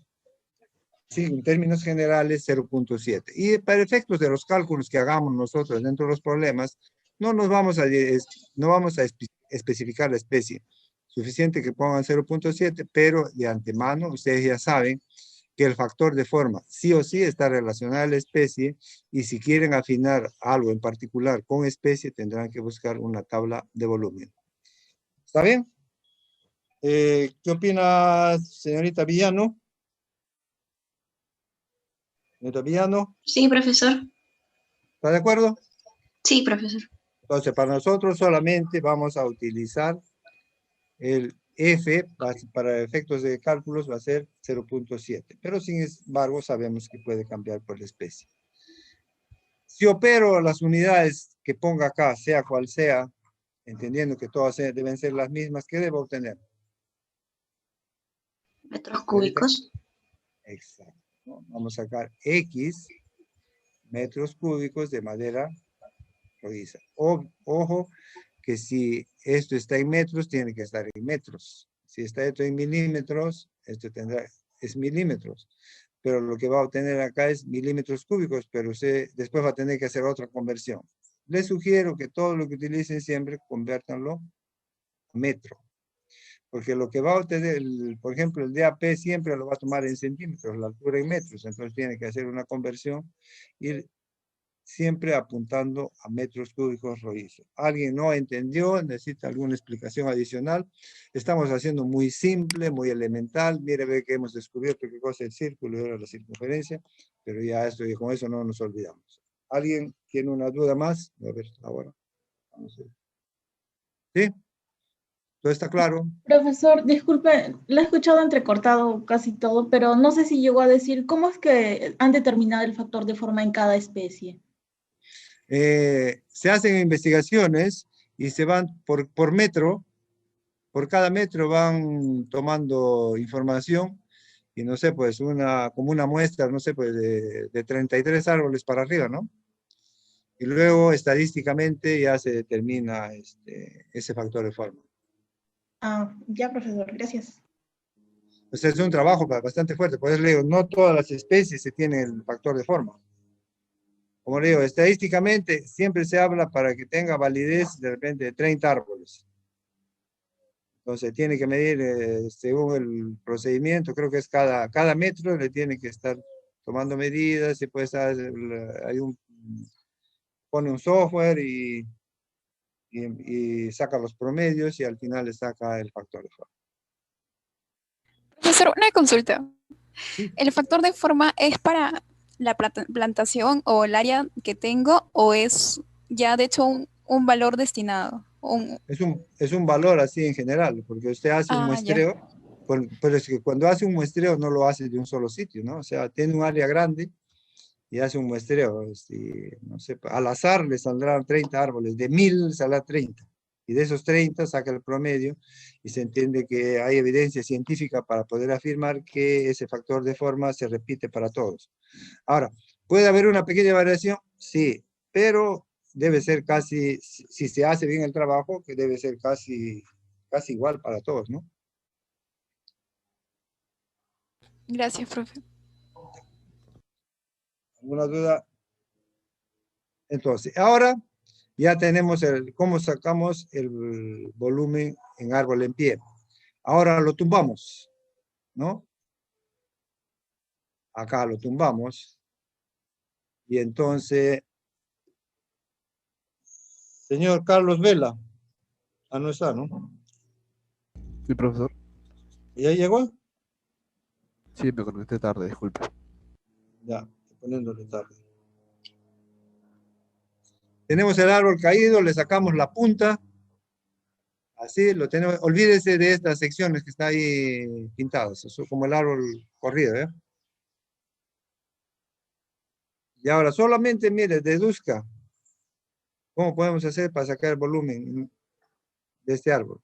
[SPEAKER 1] sí, en términos generales, 0.7. Y para efectos de los cálculos que hagamos nosotros dentro de los problemas, no vamos a especificar la especie. Suficiente que pongan 0.7, pero de antemano ustedes ya saben que el factor de forma sí o sí está relacionado a la especie, y si quieren afinar algo en particular con especie, tendrán que buscar una tabla de volumen. ¿Está bien? ¿Qué opina señorita Villano? ¿Señorita Villano?
[SPEAKER 3] Sí, profesor.
[SPEAKER 1] ¿Está de acuerdo?
[SPEAKER 3] Sí, profesor.
[SPEAKER 1] Entonces, para nosotros solamente vamos a utilizar el F para efectos de cálculos va a ser 0.7, pero sin embargo sabemos que puede cambiar por la especie. Si opero las unidades que ponga acá, sea cual sea, entendiendo que todas deben ser las mismas, ¿qué debo obtener?
[SPEAKER 3] Metros cúbicos.
[SPEAKER 1] Exacto. Vamos a sacar X metros cúbicos de madera rojiza. Ojo que si esto está en metros, tiene que estar en metros. Si está esto en milímetros, esto es milímetros. Pero lo que va a obtener acá es milímetros cúbicos, pero usted después va a tener que hacer otra conversión. Les sugiero que todo lo que utilicen siempre, convértanlo a metro. Porque lo que va a obtener, por ejemplo, el DAP siempre lo va a tomar en centímetros, la altura en metros. Entonces tiene que hacer una conversión y siempre apuntando a metros cúbicos rojizos. ¿Alguien no entendió? ¿Necesita alguna explicación adicional? Estamos haciendo muy simple, muy elemental. Mire, ve que hemos descubierto qué cosa es el círculo y ahora la circunferencia, pero ya esto, y con eso no nos olvidamos. ¿Alguien tiene una duda más? A ver, ahora. Vamos a ver. ¿Sí? ¿Todo está claro?
[SPEAKER 7] Profesor, disculpe, le he escuchado entrecortado casi todo, pero no sé si llegó a decir cómo es que han determinado el factor de forma en cada especie.
[SPEAKER 1] Se hacen investigaciones y se van por metro, por cada metro van tomando información y no sé, pues como una muestra, no sé, pues de 33 árboles para arriba, ¿no? Y luego estadísticamente ya se determina ese factor de forma.
[SPEAKER 7] Ah, ya, profesor, gracias.
[SPEAKER 1] O sea, es un trabajo bastante fuerte, por eso le digo, no todas las especies se tienen el factor de forma. Como le digo, estadísticamente siempre se habla para que tenga validez de repente de 30 árboles. Entonces tiene que medir según el procedimiento, creo que es cada metro le tiene que estar tomando medidas, y puede estar, pone un software y saca los promedios y al final le saca el factor de forma.
[SPEAKER 16] Profesor, una consulta. ¿El factor de forma es para la plantación o el área que tengo o es ya de hecho un valor destinado?
[SPEAKER 1] Es un valor así en general, porque usted hace un muestreo, pero es que cuando hace un muestreo no lo hace de un solo sitio, ¿no? O sea, tiene un área grande y hace un muestreo. No sé, al azar le saldrán 30 árboles, de 1000 saldrá 30. Y de esos 30 saca el promedio y se entiende que hay evidencia científica para poder afirmar que ese factor de forma se repite para todos. Ahora, ¿puede haber una pequeña variación? Sí, pero debe ser casi, si se hace bien el trabajo, que debe ser casi igual para todos, ¿no?
[SPEAKER 16] Gracias, profe.
[SPEAKER 1] ¿Alguna duda? Entonces, ahora ya tenemos cómo sacamos el volumen en árbol en pie. Ahora lo tumbamos, ¿no? Acá lo tumbamos. Y entonces, señor Carlos Vela, no está, ¿no?
[SPEAKER 9] Sí, profesor.
[SPEAKER 1] ¿Ya llegó?
[SPEAKER 9] Sí, me conecté tarde, disculpe.
[SPEAKER 1] Ya, estoy poniéndole tarde. Tenemos el árbol caído, le sacamos la punta. Así lo tenemos. Olvídese de estas secciones que están ahí pintadas. Eso es como el árbol corrido, ¿eh? Y ahora solamente, mire, deduzca cómo podemos hacer para sacar el volumen de este árbol.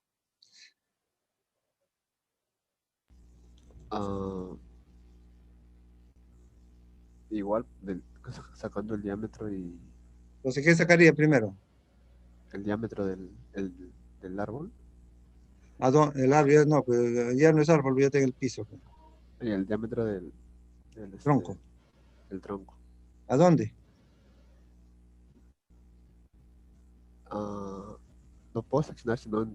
[SPEAKER 9] Igual, sacando el diámetro y...
[SPEAKER 1] Entonces, ¿qué sacaría primero?
[SPEAKER 9] El diámetro del árbol.
[SPEAKER 1] El árbol, no, pues ya no es árbol, ya tengo el piso.
[SPEAKER 9] Y el diámetro del
[SPEAKER 1] tronco.
[SPEAKER 9] El tronco.
[SPEAKER 1] ¿A dónde?
[SPEAKER 9] No puedo seccionar, sino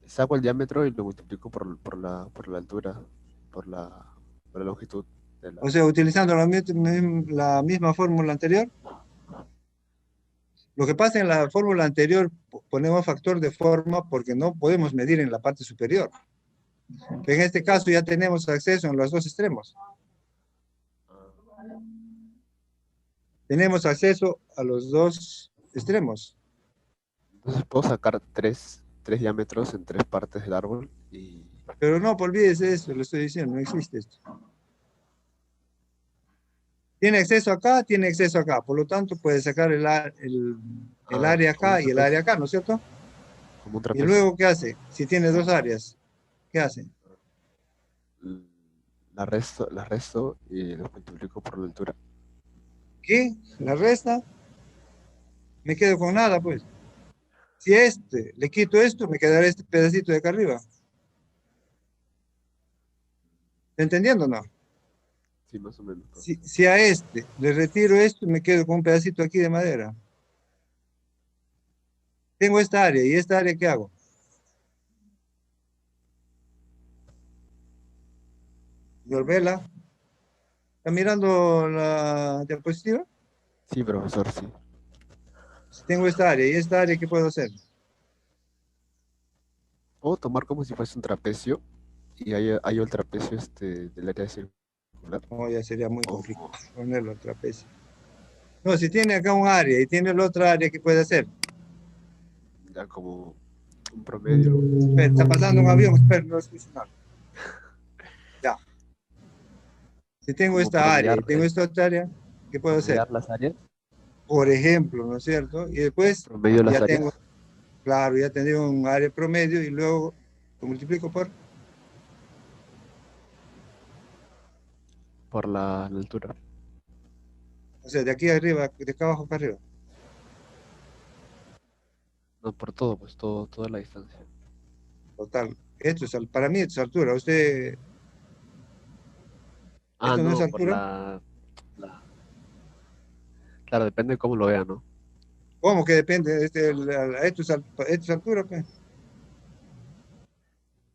[SPEAKER 9] saco el diámetro y lo multiplico por la altura, por la longitud.
[SPEAKER 1] O sea, utilizando la misma fórmula anterior. Lo que pasa en la fórmula anterior, ponemos factor de forma porque no podemos medir en la parte superior. En este caso ya tenemos acceso en los dos extremos. Tenemos acceso a los dos extremos.
[SPEAKER 9] Entonces puedo sacar tres 3 diámetros en 3 partes del árbol y...
[SPEAKER 1] Pero no, olvídese eso, lo estoy diciendo, no existe esto. Tiene acceso acá, tiene acceso acá, por lo tanto puede sacar el área acá y el área acá, ¿no es cierto?
[SPEAKER 9] Como un
[SPEAKER 1] Y
[SPEAKER 9] trapecio.
[SPEAKER 1] luego, ¿qué hace? Si tiene dos áreas, ¿qué hace?
[SPEAKER 9] La resto y lo multiplico por la altura.
[SPEAKER 1] ¿Qué? ¿La resta? Me quedo con nada, pues. Si a este le quito esto, me quedará este pedacito de acá arriba. ¿Está entendiendo o no?
[SPEAKER 9] Sí, más o menos.
[SPEAKER 1] Si a este le retiro esto, me quedo con un pedacito aquí de madera. Tengo esta área, ¿y esta área qué hago? Señor Vela, ¿está mirando la diapositiva?
[SPEAKER 9] Sí, profesor, sí.
[SPEAKER 1] Si tengo esta área, ¿y esta área qué puedo hacer?
[SPEAKER 9] Puedo tomar como si fuese un trapecio y hay el trapecio del área circular.
[SPEAKER 1] No, ya sería muy complicado ponerlo al trapecio. No, si tiene acá un área y tiene la otra área, ¿qué puede hacer?
[SPEAKER 9] Ya como un promedio.
[SPEAKER 1] Espera, está pasando un avión, espera, no escucho nada. Ya. Si tengo
[SPEAKER 9] Como
[SPEAKER 1] esta área y
[SPEAKER 9] promediar,
[SPEAKER 1] tengo esta otra área, ¿qué puedo hacer?
[SPEAKER 9] Promediar las áreas.
[SPEAKER 1] Por ejemplo, ¿no es cierto? Y después
[SPEAKER 9] Promedio las
[SPEAKER 1] ya
[SPEAKER 9] áreas.
[SPEAKER 1] tengo, claro, ya tendría un área promedio y luego lo multiplico
[SPEAKER 9] por la altura.
[SPEAKER 1] o sea, de aquí arriba, de acá abajo para arriba.
[SPEAKER 9] No, por todo, pues toda la distancia.
[SPEAKER 1] Total. Esto es, para mí esto es altura. Usted,
[SPEAKER 9] Ah,
[SPEAKER 1] ¿esto no es
[SPEAKER 9] no, por
[SPEAKER 1] altura?
[SPEAKER 9] Claro, depende de cómo lo vea, ¿no?
[SPEAKER 1] ¿Cómo que depende? Esto es altura, pues.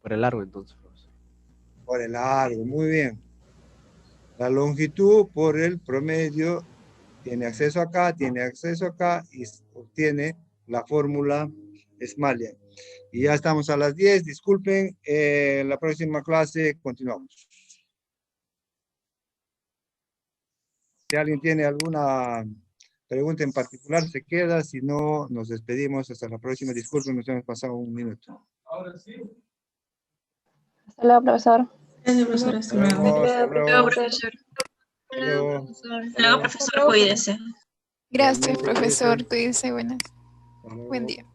[SPEAKER 9] Por el largo, entonces, profesor.
[SPEAKER 1] Por el largo, muy bien. La longitud por el promedio tiene acceso acá y obtiene la fórmula Smalian. Y ya estamos a las 10, disculpen, en la próxima clase continuamos. Si alguien tiene alguna pregunta en particular, se queda, si no, nos despedimos hasta la próxima. Disculpen, nos hemos pasado un minuto.
[SPEAKER 2] Hasta luego, profesor.
[SPEAKER 3] Gracias, profesor. Hasta luego.
[SPEAKER 1] Hasta luego.
[SPEAKER 3] Profesor.
[SPEAKER 1] Hasta luego.
[SPEAKER 3] Hasta luego, profesor. Cuídese.
[SPEAKER 16] Gracias, profesor. Cuídense, buenas. Buen día.